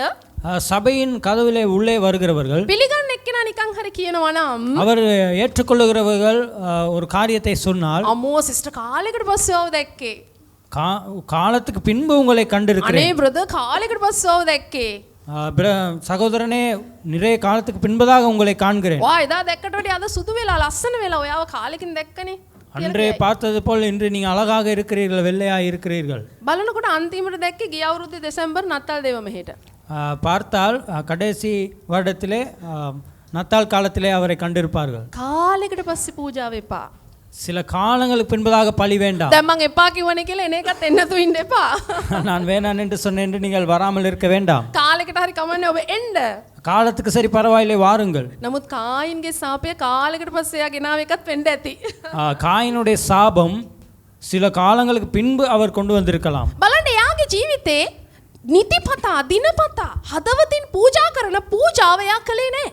சபையின் கதவிலே உள்ளே வருகிறவர்கள் පිළිගන්න එක්කෙනා නිකන් හරි කියනවා නම් அவர் ஏற்றுக்கொள்ளுகிறவர்கள் ஒரு காரியத்தை சொன்னால் අම්මෝ සිස්ටර් කාලයකට පස්සේ ආව දැක්කේ. காலத்துக்கு பின்பு உங்களை கண்டிருக்கிறேன். අනේ බ්‍රදර් කාලයකට පස්සේ ආව දැක්කේ. சகோதரனே நிறைய காலத்துக்கு பின்பதாக உங்களை காண்கிறேன். වා එදා දැක්කට වඩා අද සුදු වෙලා ලස්සන වෙලා ඔයාව කාලෙකින් දැක්කනේ. அன்றே பார்த்தது போல் இன்று நீங்கள் அழகாக இருக்கிறீர்கள், வெள்ளையாக இருக்கிறீர்கள். බලනකොට අන්තිමට දැක්කේ ගිය අවුරුද්දේ දෙසැම්බර් නත්තල් දේව මෙහෙට. பார்த்தால் கடைசி வருடத்திலே நத்தால் காலத்திலே அவரை கண்டிருப்பார்கள். කාලයකට පස්සේ පූජාව එපා. சில காலங்களுக்கு பின்பதாக பலி வேண்டாம். දැන් මං එපා කිව්වනේ කියලා එන එකත් එන්නතු ඉන්න එපා. நான் வேணாம் என்று சொன்னேன் என்று நீங்கள் வராமல் இருக்க வேண்டாம். කාලයකට හරි කමන්නේ ඔබ එන්න. காலத்துக்கு சரி பரவாயில்லை வாருங்கள். නමුත් කායින්ගේ සාපය කාලයකට පස්සේ යා ගෙනාව එකත් වෙන්න ඇති. காயினுடைய சாபம் சில காலங்களுக்கு பின்பு அவர் கொண்டு வந்திருக்கலாம். බලන්න යාගේ ජීවිතේ නිතිපතා දිනපතා හදවතින් පූජා කරන පූජාව යා කළේ නැහැ.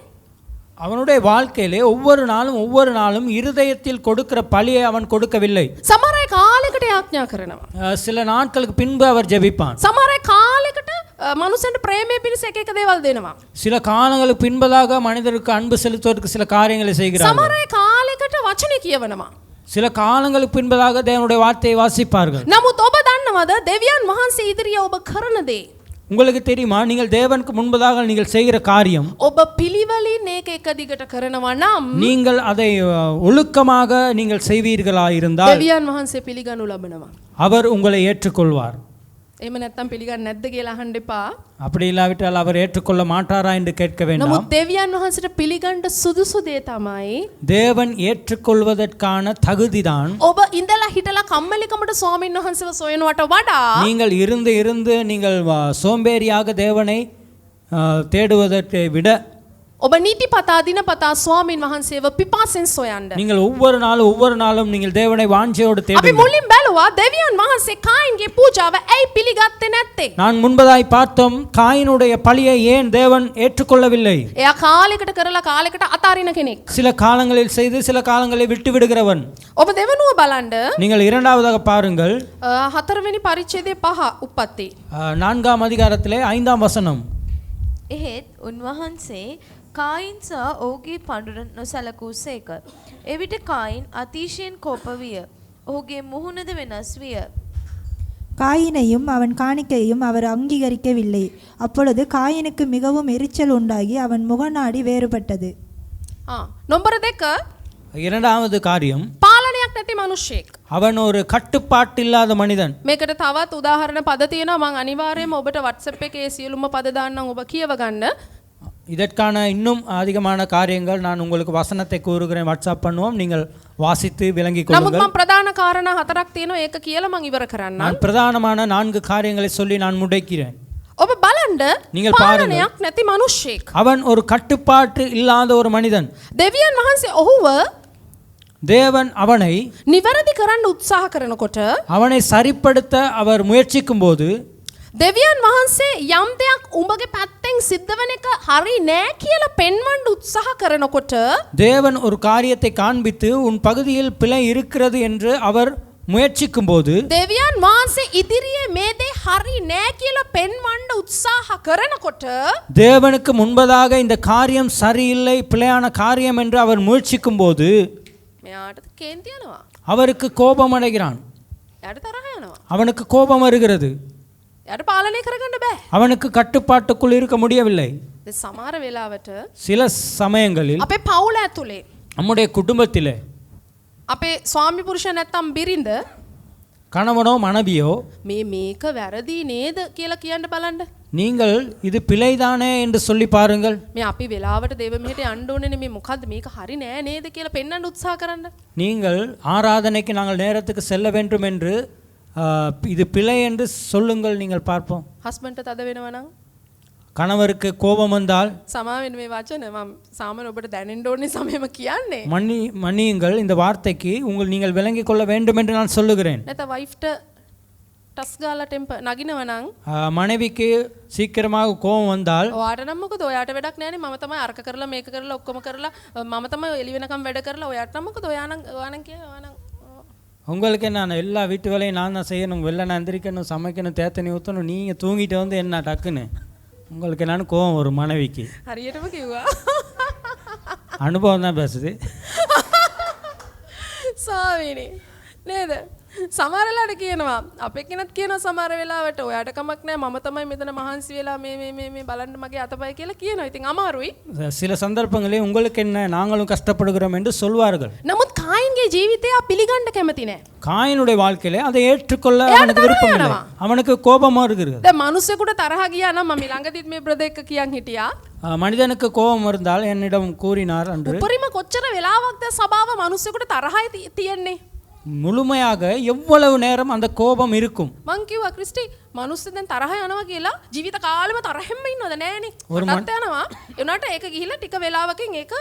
அவனுடைய வாழ்க்கையிலே ஒவ்வொரு நாளும் இருதயத்தில் கொடுக்கிற பலியை அவன் கொடுக்கவில்லை. සමහර අය කාලයකට යාඥා කරනවා. சில நாட்களுக்கு பின்பு அவர் ஜெபிப்பான். සමහර අය කාලයකට මනුස්සන්ට ප්‍රේමයේ පිණිස එක එක දේවල් දෙනවා. சில காலங்களுக்கு பின்பதாக மனிதருக்கு அன்பு செலுத்துவதற்கு சில காரியங்களை செய்கிறார்கள். සමහර අය කාලයකට වචනේ කියවනවා. சில காலங்களுக்கு பின்பதாக தேவனுடைய வார்த்தையை வாசிப்பார்கள். නමුත් ඔබ දන්නවද දෙවියන් වහන්සේ ඉදිරියේ ඔබ කරන දේ உங்களுக்கு தெரியுமா நீங்கள் தேவனுக்கு முன்பதாக நீங்கள் செய்கிற காரியம் ඔබ පිළිවෙලින් ඒක එක දිගට කරනවා නම් நீங்கள் அதை ஒழுக்கமாக நீங்கள் செய்வீர்களா இருந்தால் දෙවියන් වහන්සේ පිළිගනු ලබනවා. அவர் உங்களை ஏற்றுக்கொள்வார். එහෙම නැත්තම් පිළිගන්නේ නැද්ද කියලා අහන්න එපා. அப்படி இல்லாவிட்டால் அவர் ஏற்றுக்கொள்ள மாட்டாரா என்று கேட்க வேண்டாம். නමුත් දෙවියන් වහන්සේට පිළිගන්න සුදුසු දේ තමයි தேவன் ஏற்றுக்கொள்வதற்கான தகுதிதான் ඔබ ඉඳලා හිටලා කම්මැලිකමට ස්වාමීන් වහන්සේව සොයනවට වඩා நீங்கள் இருந்து நீங்கள் சோம்பேறியாக தேவனை தேடுவதற்கு விட ඔබ නීතිපතා දිනපතා ස්වාමීන් වහන්සේව පිපාසෙන් සොයන්න. நீங்கள் ஒவ்வொரு நாளும் நீங்கள் தேவனை வாஞ்சையோடு අපි தேடுங்கள். මුලින් බැලුවා දෙවියන් වහන්සේ කායින්ගේ පූජාව ඇයි පිළිගත්තේ නැත්තේ? நான் முன்பதாய் பார்த்தோம் காயினுடைய பலியை ஏன் தேவன் ஏற்றுக்கொள்ளவில்லை. එයා කාලයකට කරලා කාලයකට අතාරින කෙනෙක්. சில காலங்களில் செய்து சில காலங்களில் விட்டு விடுகிறவன். ඔබ දෙවනුව බලන්න நீங்கள் இரண்டாவதாக பாருங்கள் 4 වෙනි පරිච්ඡේදයේ 5 උප්පත්ති. 4ஆம் அதிகாரத்திலே 5ஆம் வசனம். එහෙත් උන්වහන්සේ කායින් සහ ඔහුගේ පඬුර නොසැලකූසේක. එවිට කායින් අතිශයින් කෝප විය. ඔහුගේ මුහුණද වෙනස් විය. காயினையும் அவன் காணிக்கையும் அவர் அங்கீகரிக்கவில்லை. அப்பொழுது காயினுக்கு மிகவும் எரிச்சல் உண்டாகி அவன் முகநாடி வேறுபட்டது. நம்பர் 2 இரண்டாவது காரியம் පාලනයක් නැති මිනිසෙක්. அவன் ஒரு கட்டுப்பாட்டில்லாத மனிதன். මේකට තවත් උදාහරණ පද තියෙනවා. මම අනිවාර්යයෙන්ම ඔබට WhatsApp එකේ සියලුම පද දාන්නම් ඔබ කියව ගන්න. இதற்கான இன்னும் அதிகமான காரியங்கள் நான் உங்களுக்கு வசனத்தை கூறுகிறேன். வாட்ஸ்அப் பண்ணுவோம், நீங்கள் வாசித்து விளங்கிக் නමුත් கொள்ளுங்கள். මම ප්‍රධාන කාරණා 4ක් තියෙනවා. ඒක කියලා මම ඉවර කරන්නම්. நான் பிரதானமான 4 காரியங்களை சொல்லி நான் முடைக்கிறேன். ඔබ බලන්න நீங்கள் பாருங்கள். පාලනයක් නැති මිනිසෙක්. அவன் ஒரு கட்டுப்பாட்டு இல்லாத ஒரு மனிதன். දෙවියන් වහන්සේ ඔහුව தேவன் அவனை නිවැරදි කරන්න උත්සාහ කරනකොට அவனை சரிப்படுத்த அவர் முயற்சிக்கும் போது දෙවියන් වහන්සේ යම් දෙයක් උඹගේ පැත්තෙන් සිද්ධ වෙන එක හරි නෑ කියලා පෙන්වන්න උත්සාහ කරනකොට தேவன் ஒரு காரியத்தை காண்பித்து உன் பகுதியில் பிழை இருக்கிறது என்று அவர் முயற்சிக்கும் போது දෙවියන් වහන්සේ ඉදිරියේ මේ දේ හරි නෑ කියලා පෙන්වන්න උත්සාහ කරනකොට தேவனுக்கு முன்பதாக இந்த காரியம் சரியில்லை, பிழையான காரியம் என்று அவர் முயற்சிக்கும் போது මෙයාට කේන්ති යනවා. அவருக்கு கோபம் அடைகிறான். එයාට තරහ යනවා. அவனுக்கு கோபம் வருகிறது. එයාට පාලනය කරගන්න බෑ. அவனுக்கு கட்டுப்பாட்டுக்குள் இருக்க முடியவில்லை. දැන් සමහර වෙලාවට சில சமயங்களில் අපේ පවුල ඇතුලේ நம்முடைய குடும்பத்திலே අපේ ස්වාමි පුරුෂ නැත්තම් බිරිඳ கணவனோ மனைவியோ මේක වැරදි නේද කියලා කියන්න බලන්න. நீங்கள் இது பிழைதானே என்று சொல்லி பாருங்கள். මේ අපි වෙලාවට දේව මෙහෙට යන්න ඕනේ මේ මොකද්ද මේක හරි නෑ නේද කියලා පෙන්වන්න උත්සාහ කරන්න. நீங்கள் ஆராதனைக்கு நாங்கள் நேரத்துக்கு செல்ல வேண்டும் என்று இது பிழை என்று சொல்லுங்கள், நீங்கள் பார்ப்போம். හස්බන්ඩ්ට තද වෙනවා නම් கணவருக்கு கோபம் வந்தால் සමාවෙන්න මේ වචන මම සාමාන්‍ය ඔබට දැනෙන්න ඕනේ සමයම කියන්නේ. மன்னியுங்கள், இந்த வார்த்தைக்கு நீங்கள் விளங்கிக் கொள்ள வேண்டும் என்று நான் சொல்லுகிறேன். නැත්නම් වයිෆ්ට ටස් ගාලා ටෙම්ප නගිනව නම් மனைவிக்கு சீக்கிரமாக கோபம் வந்தால் ඔයාට නම් මොකද ඔයාට වැඩක් නෑනේ මම තමයි අරක කරලා මේක කරලා ඔක්කොම කරලා මම තමයි එළි වෙනකම් වැඩ කරලා ඔයාට නම් මොකද ඔයා නම් உங்களுக்கு என்ன எல்லா வீட்டு வேலையும் நான் தான் செய்யணும், வெள்ளை எந்திரிக்கணும், சமைக்கணும், தேத்தனி ஊற்றணும், நீங்கள் தூங்கிட்டு வந்து என்ன டக்குன்னு உங்களுக்கு என்னன்னு கோபம் ஒரு மனைவிக்கு. හරියටම කිව්වා. அனுபவம் தான் பேசுது. ස්වාමීනි නේද? සමහරලාට කියනවා අපේ කෙනත් කියනවා සමහර වෙලාවට ඔයාට කමක් නැහැ මම තමයි මෙතන මහන්සි වෙලා මේ බලන්න මගේ අතපය කියලා කියනවා. ඉතින් අමාරුයි. சில சந்தர்ப்பங்களில் உங்களுக்கு என்ன நாங்களும் கஷ்டப்படுகிறோம் என்று சொல்வார்கள். නමුත් කායින්ගේ ජීවිතය පිළිගන්න කැමති නැහැ. காயினுடைய வாழ்க்கையிலே அதை ஏற்றுக்கொள்ள அவனுக்கு விருப்பம் இல்லை. அவனுக்கு கோபமா இருக்கிறது. දැන් මිනිස්සුෙකුට තරහ ගියා නම් මම ළඟදිත් මේ බ්‍රදර් එක කියන් හිටියා. மனிதனுக்கு கோபம் இருந்தால் என்னிடம் கூறினார் அன்று. උපරිම කොච්චර වෙලාවක්ද සබාව මිනිස්සුෙකුට තරහයි තියෙන්නේ. முழுமையாக எவ்வளவு நேரம் அந்த கோபம் இருக்கும். මං කිව්වා ක්‍රිස්ටි මිනිස්සු දැන් තරහ යනවා කියලා ජීවිත කාලෙම තරහෙම්ම ඉන්නවද නෑනේ. මටත් යනවා. ඒ උනාට ඒක ගිහිල්ලා ටික වෙලාවකින් ඒක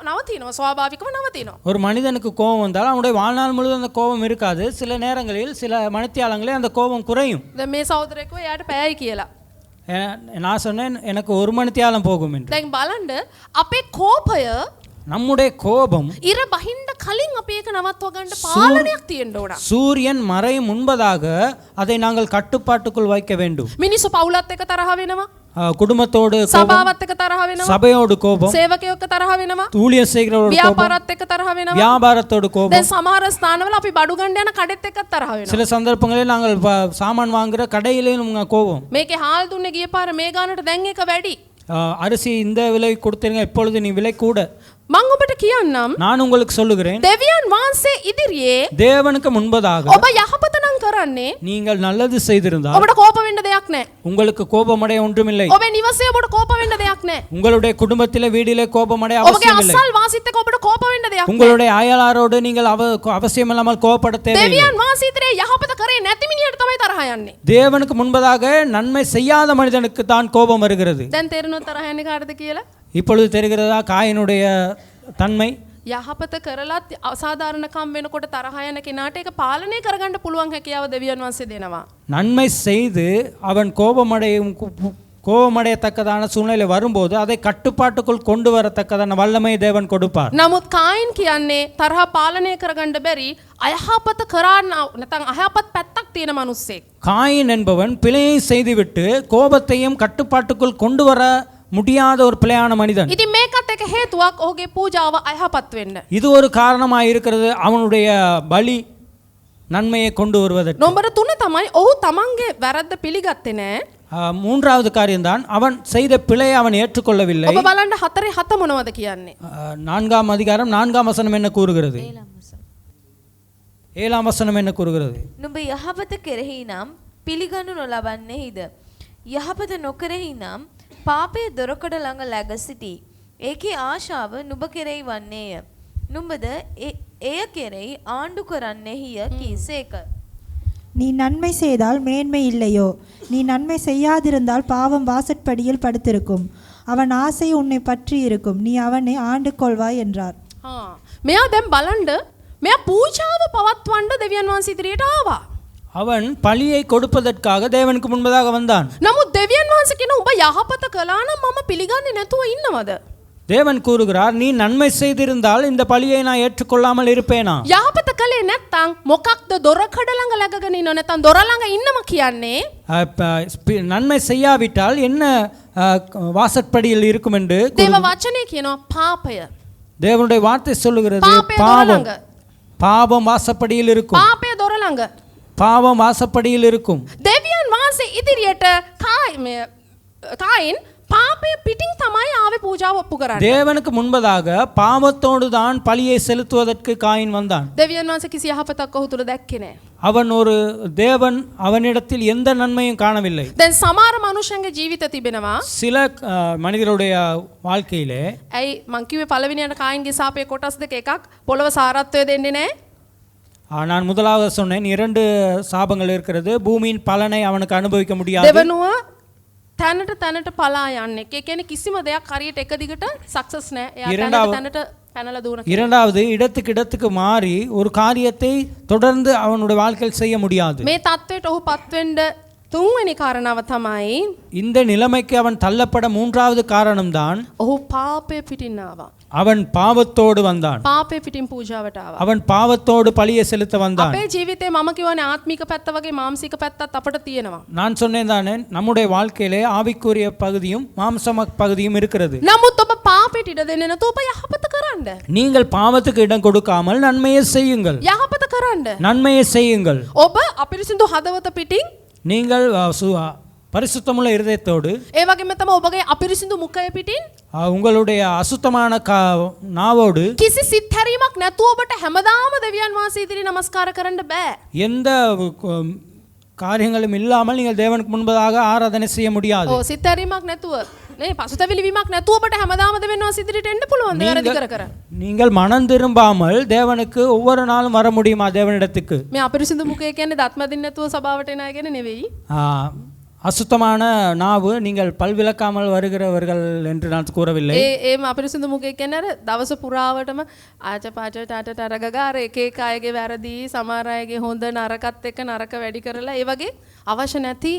නවතිනවා. ස්වාභාවිකව නවතිනවා. ஒரு மனிதனுக்கு கோபம் வந்தால் அவனுடைய வாழ்நாள் முழுவதும் அந்த கோபம் இருக்காது. சில நேரங்களில் சில மணித்தியாலங்களில் அந்த கோபம் குறையும். දැන් මේ සහෝදරයෙක්ව එයාට පැයයි කියලා. நான் சொன்னேன் எனக்கு 1 மணித்தியாலம் போகும் என்று. දැන් බලන්න අපේ කෝපය நம்முடைய கோபம் ඉර බහින්ද කලින් අපි ඒක නවත්ව ගන්න පාලනයක් තියෙන්න ඕන. சூரியன் மறை முன்பதாக அதை நாங்கள் கட்டுப்பாட்டுக்குள் வைக்க வேண்டும். මිනිස්සු පවුලත් එක්ක තරහ වෙනවා. குடும்பத்தோடு கோபம், සභාවත් එක්ක තරහ වෙනවා. சபையோடு கோபம், සේවකයෝ එක්ක තරහ වෙනවා. ஊழியம் செய்கிறவரோடு கோபம், ව්‍යාපාරත් එක්ක තරහ වෙනවා. வியாபாரத்தோடு கோபம். දැන් සමහර ස්ථානවල අපි බඩු ගන්න යන කඩෙත් එක්ක තරහ වෙනවා. சில சந்தர்ப்பங்களில் நாங்கள் சாமான் வாங்குற கடையிலேயும் கோபம். මේකේ හාල් දුන්නේ ගිය පාර මේ ගානට දැන් එක වැඩි. அரிசி இந்த விலை கொடுத்தீங்க, இப்பொழுது நீ விலை கூட. මං ඔබට කියන්නම් நான் உங்களுக்கு சொல்லுகிறேன், දෙවියන් වහන්සේ ඉදිරියේ தேவனுக்கு முன்பதாக ඔබ යහපත නම් කරන්නේ நீங்கள் நல்லது செய்திருந்தால் ඔබට කෝප වෙන්න දෙයක් නැහැ. உங்களுக்கு கோபமடைய ஒன்றுமில்லை. ඔබේ නිවසේ ඔබට කෝප වෙන්න දෙයක් නැහැ. உங்களுடைய குடும்பத்திலே வீட்டிலே கோபமடைய ඔබගේ அவசியமில்லை. අසල් වාසිත් එක්ක ඔබට කෝප වෙන්න දෙයක් නැහැ. உங்களுடைய அயலாரோடு நீங்கள் அவசியமில்லாமல் கோபப்பட தேவையில்லை. දෙවියන් වහන්සේ ඉදිරියේ යහපත කරේ නැති මිනිහට තමයි තරහ යන්නේ. தேவனுக்கு முன்பதாக நன்மை செய்யாத மனிதனுக்கு தான் கோபம் வருகிறது. දැන් තේරෙනවද තරහ යන්නේ කාටද කියලා? இப்பொழுது தெரிகிறதா காயினுடைய தன்மை? යහපත කරලත් අසාධාරණකම් වෙනකොට තරහ යන කෙනාට ඒක පාලනය කරගන්න පුළුවන් හැකියාව දෙවියන් වහන්සේ දෙනවා. நன்மை செய்து அவன் கோபமடையத்தக்கதான சூழ்நிலை வரும்போது அதை கட்டுப்பாட்டுக்குள் கொண்டு வரத்தக்கதான வல்லமை தேவன் கொடுப்பார். නමුත් කායින් කියන්නේ තරහ පාලනය කරගන්න බැරි අයහපත කරන්න නැත්නම් අයහපත් පැත්තක් තියෙන මිනිස්සෙක්. காயின் என்பவன் பிழையை செய்துவிட்டு கோபத்தையும் கட்டுப்பாட்டுக்குள் கொண்டு வர முடியாத ஒரு பிழையான மனிதன். ඉතින් මේකත් එක හේතුවක් ඔහුගේ පූජාව අයහපත් වෙන්න. இது ஒரு காரணமாக இருக்கிறது அவனுடைய பலி நன்மையை கொண்டு வருவதற்கு. නම්බර 3 තමයි ඔහු තමන්ගේ වැරද්ද පිළිගත්තේ නැහැ. மூன்றாவது காரியம்தான் அவன் செய்த பிழையை அவன் ஏற்றுக்கொள்ளவில்லை. ඔබ බලන්න 4:7 මොනවද කියන්නේ? 4ஆம் அதிகாரம் 4ஆம் வசனம் என்ன கூறுகிறது? 7ஆம் வசனம் என்ன கூறுகிறது? නුඹ යහපත කෙරෙහි නම් පිළිගනු නොලබන්නේහිද? යහපත නොකරෙහි නම් පාපයේ දොරකඩ ළඟ läග සිටී. ඒකේ ආශාව නුඹ කෙරෙහි වන්නේය. නුඹද එය කෙරෙහි ආණ්ඩු කරන්නේහිය කීසේක. நீ நன்மை செய்தால் மேன்மை இல்லையோ? நீ நன்மை செய்யாதிருந்தால் பாவம் வாசற்படியில் படுத்திருக்கும். அவன் ஆசை உன்னை பற்றி இருக்கும். நீ அவனை ஆண்டு கொள்வாய் என்றார். මෙයා දැන් බලන්න මෙයා පූජාව පවත්වන්න දෙවියන් වහන්සේ ඉදිරියට ආවා. அவன் பலியை கொடுப்பதற்காக தேவனுக்கு முன்பதாக வந்தான். නමුත් දෙවියන් වහන්සේ කියන ඔබ යහපත කළා නම් මම පිළිගන්නේ නැතුව ඉන්නවද? தேவன் கூறுகிறார், நீ நன்மை செய்திருந்தால் இந்த பலியை நான் ஏற்றுக்கொள்ளாமல் இருப்பேனா? යහපත කළේ නැත්නම් මොකක්ද දොරකඩ ළඟ läගගෙන ඉන්න නැත්නම් දොර ළඟ ඉන්නම කියන්නේ? நன்மை செய்யாவிட்டால் என்ன வாசற்படியில் இருக்கும் என்று දේව වචනේ කියනවා පාපය. தேவனுடைய வார்த்தை சொல்லுகிறது, பாவம். பாவம் வாசப்படியில் இருக்கும். පාපය දොර ළඟ. பாவம் வாசப்படியில் இருக்கும். දෙවියන් වහන්සේ ඉදිරියට කායින් පාපය පිටින් තමයි ආවේ පූජාව ඔප්පු කරන්නේ. தேவனுக்கு முன்பதாக பாவத்தோடு தான் பலியை செலுத்துவதற்கு காயின் வந்தான். දෙවියන් වහන්සේ කිසි යහපතක් ඔහු තුල දැක්කේ නැහැ. அவன் ஒரு தேவன் அவனிடத்தில் எந்த நன்மையும் காணவில்லை. දැන් සමහර මනුෂ්‍යයන්ගේ ජීවිත තිබෙනවා. சில மனிதருடைய வாழ்க்கையிலே ඇයි මං කිව්වේ පළවෙනියට කායින්ගේ සාපේ කොටස් දෙක එකක් පොළව සාරත්වය දෙන්නේ නැහැ. நான் முதலாவது சொன்னேன், 2 சாபங்கள் இருக்கிறது. பூமியின் பலனை அவனுக்கு அனுபவிக்க முடியாது. දෙවනුව තැනට පලා යන්නේ. ඒ කියන්නේ කිසිම දෙයක් හරියට එක දිගට සක්සස් නැහැ. එයා තැනට පැනලා දුවන. இரண்டாவது இடத்துக்கு மாறி ஒரு காரியத்தை தொடர்ந்து அவனுடைய வாழ்க்கையில் செய்ய முடியாது. මේ தത്വයට ඔහු පත් වෙන්න තුන්වෙනි කාරණාව තමයි இந்த நிலைமைக்கு அவன் தள்ளப்பட 3வது காரணம்தான் ඔහු පාපය පිටින් ආවා. அவன் பாவத்தோடு வந்தான். පාපය පිටින් පූජාවට ආවා. அவன் பாவத்தோடு பலியை செலுத்த வந்தான். අපේ ජීවිතේ මම කියවනේ ආත්මික පැත්ත වගේ මානසික පැත්තත් අපට තියෙනවා. நான் சொன்னேன் தானே, நம்முடைய வாழ்க்கையிலே ஆவிக்குரிய பகுதியும் மாம்ச பகுதியும் இருக்கிறது. නමුත් ඔබ පාපයට ඉඩ දෙන්නේ නැතුව ඔබ යහපත කරන්න. நீங்கள் பாவத்துக்கு இடம் கொடுக்காமல் நன்மையை செய்யுங்கள். යහපත කරන්න. நன்மையை செய்யுங்கள். ඔබ අපිරිසිදු හදවත පිටින් நீங்கள் பரிசுத்தமுள்ள இருதயத்தோடு, ඒ වගේම තමයි ඔබගේ අපිරිසිදු මුඛය පිටින් உங்களுடைய அசுத்தமான நாவோடு කිසි සිත් හැරීමක් නැතුව ඔබට හැමදාම දෙවියන් වහන්සේ ඉදිරියේ নমස්කාර කරන්න බෑ. எந்த காரியங்களும் இல்லாமல் நீங்கள் தேவனுக்கு முன்பதாக ஆராதனை செய்ய முடியாது. ඔව් සිත් හැරීමක් නැතුව නේ පසුතැවිලි වීමක් නැතුව ඔබට හැමදාම දෙවියන් වහන්සේ ඉදිරියට එන්න පුළුවන් වැරදි කර. நீங்கள் மனம் திரும்பாமல் தேவனுக்கு ஒவ்வொரு நாளும் வர முடியுமா தேவனிடத்துக்கு? මේ අපිරිසිදු මුඛය කියන්නේ දත් මදින්න නැතුව සභාවට එන අය කියන්නේ නෙවෙයි. அசுத்தமான நாவு நீங்கள் பல் விளக்காமல் வருகிறவர்கள் என்று நான் கூறவில்லை. ඒ අපිරිසිදු මුඛය කියන්නේ අර දවස පුරාවටම ආච පාච ටාට ටරගගාර එක එක අයගේ වැරදි සමහර අයගේ හොඳ නරකත් එක්ක නරක වැඩි කරලා ඒ වගේ අවශ්‍ය නැති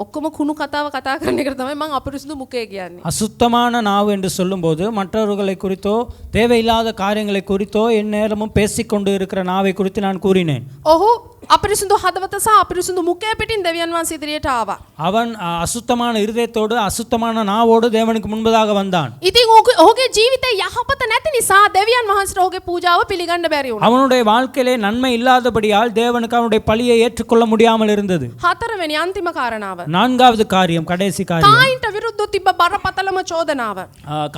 ඔක්කොම කුණු කතාව කතා කරන එකට තමයි මම අපිරිසිදු මුඛය කියන්නේ. அசுத்தமான நாவு என்று சொல்லும்போது மற்றவர்களை குறித்தோ தேவையில்லாத காரியங்களை குறித்தோ எந்நேரமும் பேசிக்கொண்டு இருக்கிற நாவை குறித்து நான் கூறினேன். ඔහු අපිරිසුදු හදවත සහ අපිරිසුදු මුඛය පිටින් දෙවියන් වහන්සේ ඉදිරියට ආවා. அவன் அசுத்தமான இருதயத்தோடு அசுத்தமான நாவோடு தேவனுக்கு முன்பதாக வந்தான். ඉතින් ඔහුගේ ජීවිතේ යහපත නැති නිසා දෙවියන් වහන්සේට ඔහුගේ පූජාව පිළිගන්න බැරි වුණා. அவனுடைய வாழ்க்கையிலே நன்மை இல்லாதபடியால் தேவனுக்கு அவனுடைய பழியை ஏற்றுக்கொள்ள முடியாமல் இருந்தது. හතරවෙනි අන්තිම කාරණාව. நான்காவது காரியம், கடைசி காரியம், කායින්ට විරුද්ධව තිබ්බ බරපතලම චෝදනාව.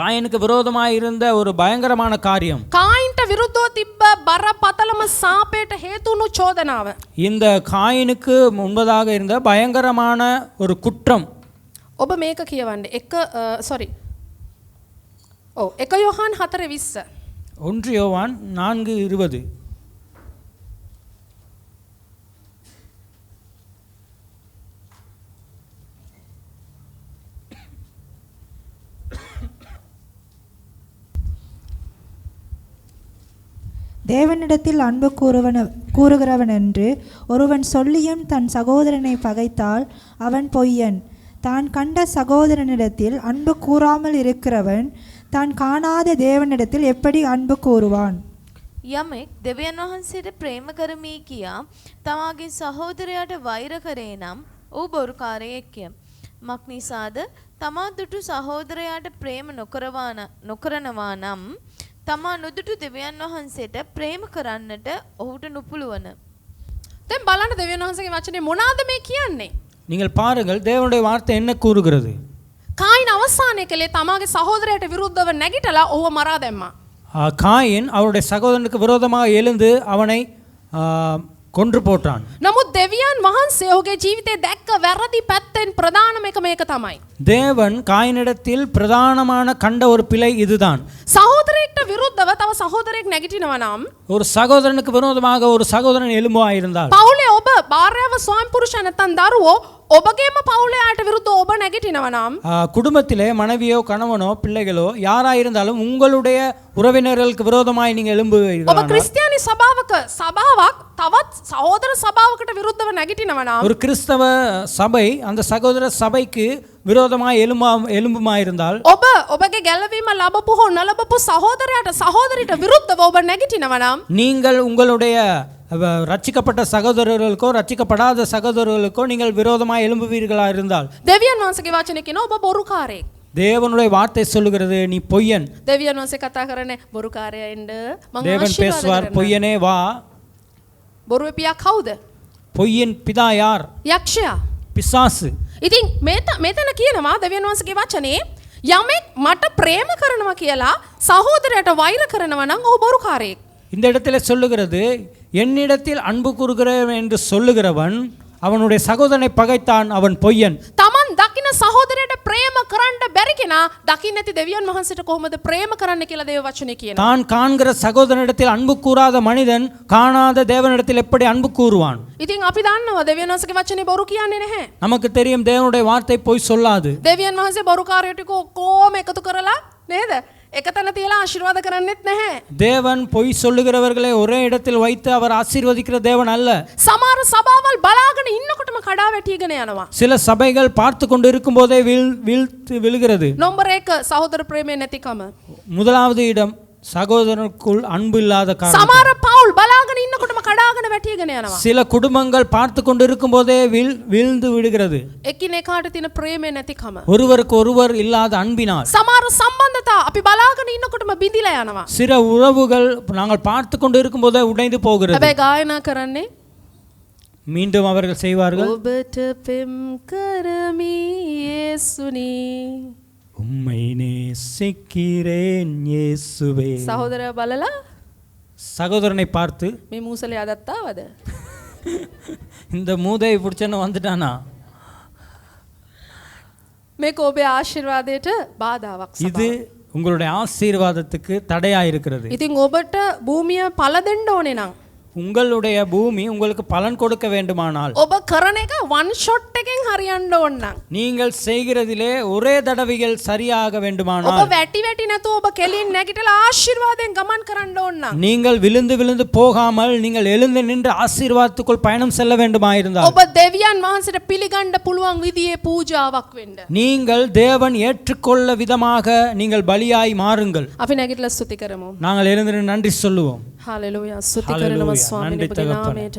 காயனுக்கு விரோதமாய் இருந்த ஒரு பயங்கரமான காரியம், කායින්ට විරුද්ධව තිබ්බ බරපතලම සාපයට හේතුණු චෝදනාව. இந்த காயினுக்கு முன்பதாக இருந்த பயங்கரமான ஒரு குற்றம். ඔබ මේක කියවන්නේ. එක යොහන් 4:20. 1 யோவான் 4:20. தேவனிடத்தில் அன்பு கூறுகிறவன் என்று ஒருவன் சொல்லியும் தன் சகோதரனை பகைத்தால் அவன் பொய்யன். தான் கண்ட சகோதரனிடத்தில் அன்பு கூறாமல் இருக்கிறவன் தான் காணாத தேவனிடத்தில் எப்படி அன்பு கூறுவான்? යමෙක් දෙවියන් වහන්සේට ප්‍රේම කරමි කියා තමාගේ සහෝදරයාට වෛර කරේ නම් ඌ බොරුකාරයෙක්ය. මක් නිසාද තමා දුටු සහෝදරයාට ප්‍රේම නොකරනවා නම් තමා නොදුටු දෙවියන් වහන්සේට ප්‍රේම කරන්නට ඔහුට නුපුළුවන. දැන් බලන්න දෙවියන් වහන්සේගේ වචනේ මොනවාද මේ කියන්නේ? நீங்கள் பாருங்கள், தேவனுடைய வார்த்தை என்ன கூறுகிறது. කායින් අවසානයේ කලේ තමාගේ සහෝදරයට විරුද්ධව නැගිටලා ඔහුව මරා දැම්මා. காயின் அவருடைய சகோதரனுக்கு விரோதமாக எழுந்து அவனை கொன்று போட்டான். නමුත් දෙවියන් වහන්සේ ඔහුගේ ජීවිතේ දැක්ක වැරදි පැත්තෙන් ප්‍රධානම එක මේක තමයි. தேவன் காயினிடத்தில் பிரதானமான கண்ட ஒரு பிழை இதுதான். සහෝදරයෙක්ට විරුද්ධව තව සහෝදරයෙක් නැගිටිනවා නම්, ஒரு சகோதரனுக்கு விரோதமாக ஒரு சகோதரன் எழும்புவாய் இருந்தால், පවුලේ ඔබ භාර්යාව ස්වාමි පුරුෂයා නැත්නම් දරුවෝ ඔබගේම පවුලේ අයට විරුද්ධව ඔබ නැගිටිනවා නම්, குடும்பத்திலே மனைவியோ கணவனோ பிள்ளைகளோ யாராயிருந்தாலும் உங்களுடைய உறவினர்களுக்கு விரோதமாய் நீங்க ඔබ எழும்புவீர்கள். ක්‍රිස්තියානි සභාවක් තවත් සහෝදර සභාවකට විරුද්ධව නැගිටිනවා නම්, ஒரு கிறிஸ்தவ சபை அந்த சகோதர சபைக்கு விரோதமாய் எழும்புமாயிருந்தால், ඔබගේ ගැලවීම ලැබපු හෝ නොලැබපු සහෝදරයාට සහෝදරිට විරුද්ධව ඔබ නැගිටිනවා නම්, நீங்கள் உங்களுடைய ரட்சிக்கப்பட்ட சகோதரர்களுக்கோ ரட்சிக்கப்படாத சகோதரர்களுக்கோ நீங்கள் விரோதமாய் எழும்புவீர்களா இருந்தால், දෙවියන් වහන්සේගේ වචනේ කියනවා ඔබ බොරුකාරයෙක්. தேவனுடைய வார்த்தை சொல்லுகிறது நீ பொய்யன். දෙවියන් වහන්සේ කතා කරන්නේ බොරුකාරයෙන්ද මම தேவன் பேசுவார், ආශිර්වාද பொய்யனே வா. බොරුවේ පියා කවුද? பொய்யின் பிதா யார்? යක්ෂයා. பிசாசு. ඉතින් මෙතන කියනවා දෙවියන් වහන්සේගේ වචනේ යමෙක් මට ප්‍රේම කරනවා කියලා සහෝදරයට වෛර කරනවා නම් ඔහු බොරුකාරයෙක්. இந்த இடத்துல சொல்லுகிறது, என்னிடத்தில் அன்பு கூறுகிறவன் என்று சொல்லுகிறவன் அவனுடைய சகோதரனை பகைத்தான், அவன் பொய்யன். තමන් දකින්න සහෝදරයට ප්‍රේම කරන්න බැරි කෙනා දකින්න නැති දෙවියන් වහන්සේට කොහොමද ප්‍රේම කරන්න කියලා දේව වචනේ කියනවා. தான் காண்கிற சகோதரனிடத்தில் அன்பு கூறாத மனிதன் காணாத தேவனிடத்தில் எப்படி அன்பு கூறுவான்? ඉතින් අපි දන්නවා දෙවියන් වහන්සේගේ වචනේ බොරු කියන්නේ නැහැ. நமக்கு தெரியும் தேவனுடைய வார்த்தை பொய் சொல்லாது. දෙවියන් වහන්සේ බොරුකාරයෝ ටික ඔක්කොම එකතු කරලා නේද? එකතන තියලා ආශිර්වාද කරන්නෙත් නැහැ. தேவன் பொய் சொல்லுகிறவர்களை ஒரே இடத்தில் வைத்து அவர் ஆசீர்வதிக்கிற தேவன் அல்ல. සමහර සභාවල් බලාගෙන ඉන්නකොටම කඩා වැටිගෙන යනවා. சில சபைகள் பார்த்து கொண்டு இருக்கும் போதே விழுகிறது. නම්බර් 1 සහෝදර ප්‍රේමය නැතිකම. முதலாவது இடம் சகோதரனுக்குள் அன்பு இல்லாத காரணம். සමහර පවුල් බලාගෙන ඉන්නකොටම කඩාගෙන වැටිගෙන යනවා. சில குடும்பங்கள் பார்த்து கொண்டு இருக்கும் போதே வீழ்ந்து விடுகிறது. එකිනෙකාට තියෙන ප්‍රේමය නැතිකම. ஒருவருக்கு ஒருவர் இல்லாத அன்பினால். සමහර සම්බන්ධතා අපි බලාගෙන ඉන්නකොටම බිඳිලා යනවා. சில உறவுகள் நாங்கள் பார்த்து கொண்டு இருக்கும் போதே உடைந்து போகிறது. හැබැයි ගායනා කරන්නේ மீண்டும் அவர்கள் செய்வார்கள், ඔබට පෙම් කරමි යේසුනි. உம்மை நேசிக்கிறேன் இயேசுவே. සහෝදරයා බලලා சகோதரனை பார்த்து, මේ මූසලේ අදත්තාවද? இந்த மூதை பிடிச்சன்னு வந்துட்டானா? මේක ඔබේ ආශිර්වාදයට බාධාවක්. இது உங்களுடைய ஆசீர்வாதத்துக்கு தடையா இருக்கிறது. ඉතින් ඔබට භූමිය පළ දෙන්න ඕනේ නම්, உங்களுடைய பூமி உங்களுக்கு பலன் கொடுக்க வேண்டுமானால், ඔබ කරන එක වන් ෂොට් එකෙන් හරියන්න ඕන නම්, நீங்கள் செய்கிறதிலே ஒரே தடவைகள் சரியாக ඔබ வேண்டுமானால், වැටි නැතුව ඔබ කෙලින් නැගිටලා ආශිර්වාදයෙන් ගමන් කරන්න ඕන නම්, நீங்கள் விழுந்து போகாமல் நீங்கள் எழுந்து நின்று ஆசீர்வாதத்துக்குள் பயணம் செல்ல வேண்டுமாயிருந்தால், ඔබ දෙවියන් වහන්සේට පිළිගන්න පුළුවන් විදියේ පූජාවක් වෙන්න. நீங்கள் தேவன் ஏற்றுக்கொள்ள விதமாக நீங்கள் பலியாய் மாறுங்கள். අපි නැගිටලා ස්තුති කරමු. நாங்கள் எழுந்து நன்றி சொல்லுவோம். හalleluya. ස්තුති Hallelujah. කරනවා ස්වාමීන් நன்றி වහන්සේගේ தகப்பனே. නාමයට.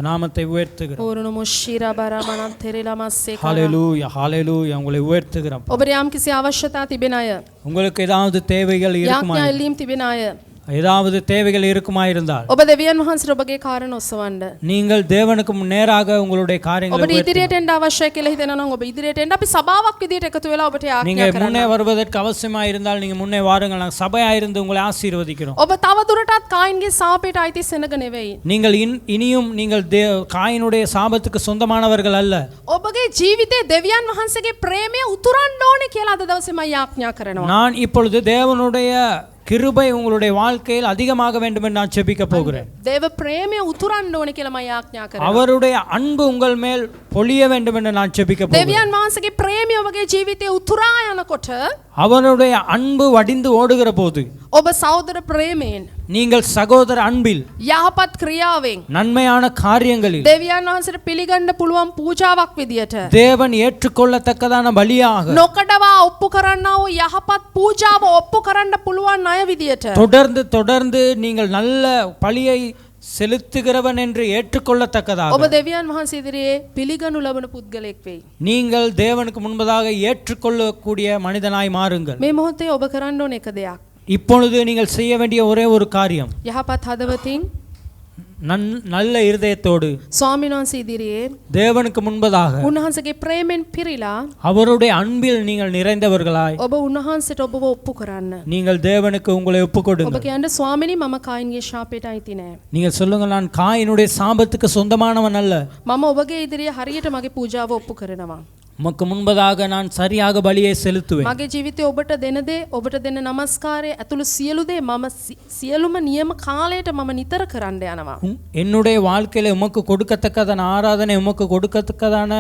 நாமத்தை உயர்த்துகிறோம். ඕරණ මොෂ්ෂීරා බරමනත් තෙරෙලා මස්සේ කරා. ஹalleluya ஹalleluya உங்களை உயர்த்துகிறோம். ඔබට යම් කිසි අවශ්‍යතා තිබෙන අය, உங்களுக்கு ஏதாவது தேவைகள் இருக்குமா, යාඥා ඉල්ලීම් තිබෙන අය, ஏதாவது தேவைகள் இருக்குமாயிருந்தால் ඔබ දෙවියන් වහන්සේට ඔබගේ කාරණා ඔසවන්න. நீங்கள் தேவனுக்கு நேராக உங்களுடைய காரியங்களை ඔබට ඉදිරියට එන්න අවශ්‍යයි කියලා හිතනවා නම් ඔබ ඉදිරියට එන්න. අපි සභාවක් විදියට එකතු වෙලා ඔබට நீங்க යාඥා முன்னே කරනවා. வருவதற்கு அவசியமாயிருந்தால் நீங்க முன்னே வாருங்கள். நாங்கள் சபையா இருந்து உங்களை ஆசீர்வதிக்கிறோம். ඔබ තව දුරටත් කායින්ගේ සාපේට අයිති සෙනග නෙවෙයි. நீங்கள் இனியும் நீங்கள் காயினுடைய சாபத்துக்கு சொந்தமானவர்கள் அல்ல. ඔබගේ ජීවිතේ දෙවියන් වහන්සේගේ ප්‍රේමය උතුරන්න ඕනේ කියලා අද දවසේ මම යාඥා කරනවා. நான் இப்பொழுது தேவனுடைய கிருபை உங்களுடைய வாழ்க்கையில் அதிகமாக வேண்டும் என்று நான் ஜெபிக்க போகிறேன். දේව ප්‍රේමය උතුරන්න ඕනේ කියලා මම යාඥා කරනවා. அவருடைய அன்பு உங்கள் மேல் பொழிய வேண்டும் என்று நான் ஜெபிக்க போகிறேன். දෙවියන් වහන්සේගේ ප්‍රේමය ඔබගේ ජීවිතේ උතුරා යනකොට அவருடைய அன்பு வடிந்து ஓடுகிற போது ඔබ සහෝදර ප්‍රේමයෙන්, நீங்கள் சகோதர அன்பில், යහපත් ක්‍රියාවෙන් நன்மையான காரியங்களில் දෙවියන් වහන්සේට පිළිගන්න පුළුවන් පූජාවක් විදියට, தேவன் ஏற்றுக்கொள்ளத்தக்கதான பலியாக නොකඩවා ඔප්පු කරන්නා වූ යහපත් පූජාව ඔප්පු කරන්න පුළුවන් අය විදියට தொடர்ந்து நீங்கள் நல்ல பலியை செலுத்துகிறவன் என்று ஏற்றுக்கொள்ளத்தக்கதாக ඔබ දෙවියන් වහන්සේ ඉදිරියේ පිළිගනු ලබන පුද්ගලෙක් වෙයි. நீங்கள் தேவனுக்கு முன்பதாக ஏற்றுக்கொள்ளக்கூடிய மனிதனாய் மாறுங்கள். මේ මොහොතේ ඔබ කරන්න ඕන එක දෙයක්. இப்பொழுது நீங்கள் செய்ய வேண்டிய ஒரே ஒரு காரியம், යහපත් හදවතින් நல்ல இருதயத்தோடு ස්වාමීන් වහන්සේ ඉදිරියේ தேவனுக்கு முன்பதாக උන්වහන්සේගේ ප්‍රේමෙන් පිරීලා அவருடைய அன்பில் நீங்கள் நிறைந்தவர்களாய் ඔබ උන්වහන්සේට ඔබව ඔප්පු කරන්න. நீங்கள் தேவனுக்கு உங்களை ඔබ ஒப்புக்கொடுங்கள். කියන්න ස්වාමිනී මම කායින්ගේ ශාපයට අයිති නෑ. நீங்கள் சொல்லுங்கள், நான் காயினுடைய சாபத்துக்கு சொந்தமானவன் அல்ல. මම ඔබගේ ඉදිරියේ හරියට මගේ පූජාව ඔප්පු කරනවා. உமக்கு முன்பதாக நான் சரியாக பலியை செலுத்துவேன். මගේ ජීවිතේ ඔබට දෙන දේ, ඔබට දෙන නමස්කාරය ඇතුළු සියලු දේ මම සියලුම නියම කාලයට මම නිතර කරන්න යනවා. என்னுடைய வாழ்க்கையில உமக்கு கொடுக்கத்தக்கதான ஆராதனை, உமக்கு கொடுக்கத்தக்கதான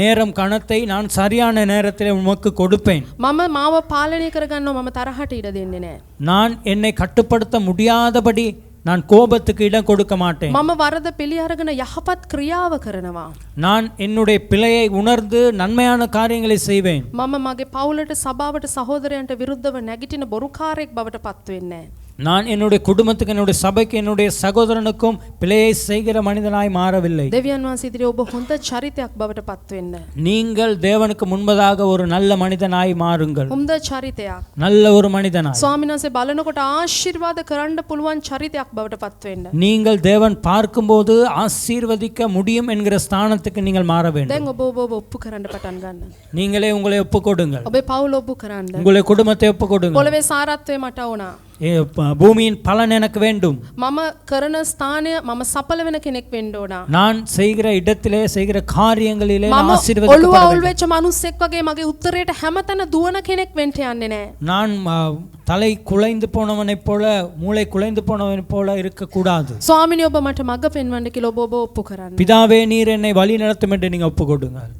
நேரம் கணத்தை நான் சரியான நேரத்தில் உமக்கு கொடுப்பேன். මම මාව පාලනය කරගන්නවා. මම තරහට ඉඩ දෙන්නේ නෑ. நான் என்னை கட்டுப்படுத்த முடியாதபடி நான் கோபத்துக்கு இடம் கொடுக்க மாட்டேன். මම වරද පිළි අරගෙන යහපත් ක්‍රියාව කරනවා. நான் என்னுடைய பிழையை உணர்ந்து நன்மையான காரியங்களை செய்வேன். මම මගේ පවුලට, සභාවට, සහෝදරයන්ට විරුද්ධව නැගිටින බොරුකාරයෙක් බවට පත් වෙන්නේ නෑ. நான் என்னுடைய குடும்பத்துக்கு, என்னுடைய சபைக்கு, என்னுடைய சகோதரனுக்கும் பிழையை செய்கிற மனிதனாய் மாறவில்லை. දෙවියන් වහන්සේ ඉදිරියේ ඔබ හොඳ චරිතයක් බවට පත් වෙන්න. நீங்கள் தேவனுக்கு முன்பதாக ஒரு நல்ல மனிதனாய் மாறுங்கள். හොඳ චරිතයක්. நல்ல ஒரு மனிதனாய். ස්වාමීන් වහන්සේ බලනකොට ආශිර්වාද කරන්න පුළුවන් චරිතයක් බවට පත් වෙන්න. நீங்கள் தேவன் பார்க்கும்போது ஆசீர்வதிக்க முடியும் என்கிற ஸ்தானத்துக்கு நீங்கள் மாற வேண்டும். දැන් ඔබ ඔප්පු කරන්න පටන් ගන්න. நீங்களே உங்களை ஒப்புக்கொடுங்கள். ඔබේ පවුල ඔප්පු කරන්න. உங்களுடைய குடும்பத்தை ஒப்புக்கொடுங்கள். පොළවේ සාරත්වය මට ඕනා. பூமியின் பலன் எனக்கு வேண்டும். මම කරන ස්ථානය මම සඵල වෙන කෙනෙක් වෙන්න ඕනා. நான் செய்கிற இடத்திலே, செய்கிற காரியங்களிலே මම ஆசீர்வதிக்கப்பட ඔළුව අවුල් வேண்டும். වෙච්ච මිනිස්සෙක් වගේ මගේ උත්තරයට හැමතැන දුවන කෙනෙක් වෙන්න යන්නේ නැහැ. நான் தலை குலைந்து போனவனைப் போல, மூளை குலைந்து போனவனைப் போல இருக்கக்கூடாது. ස්වාමිනේ ඔබ මට මඟ පෙන්වන්න කියලා ඔබ ඔප්පු කරන්න. பிதாவே, நீர் என்னை வழி நடத்தும் என்று நீங்க ஒப்புக்கொடுங்கள்.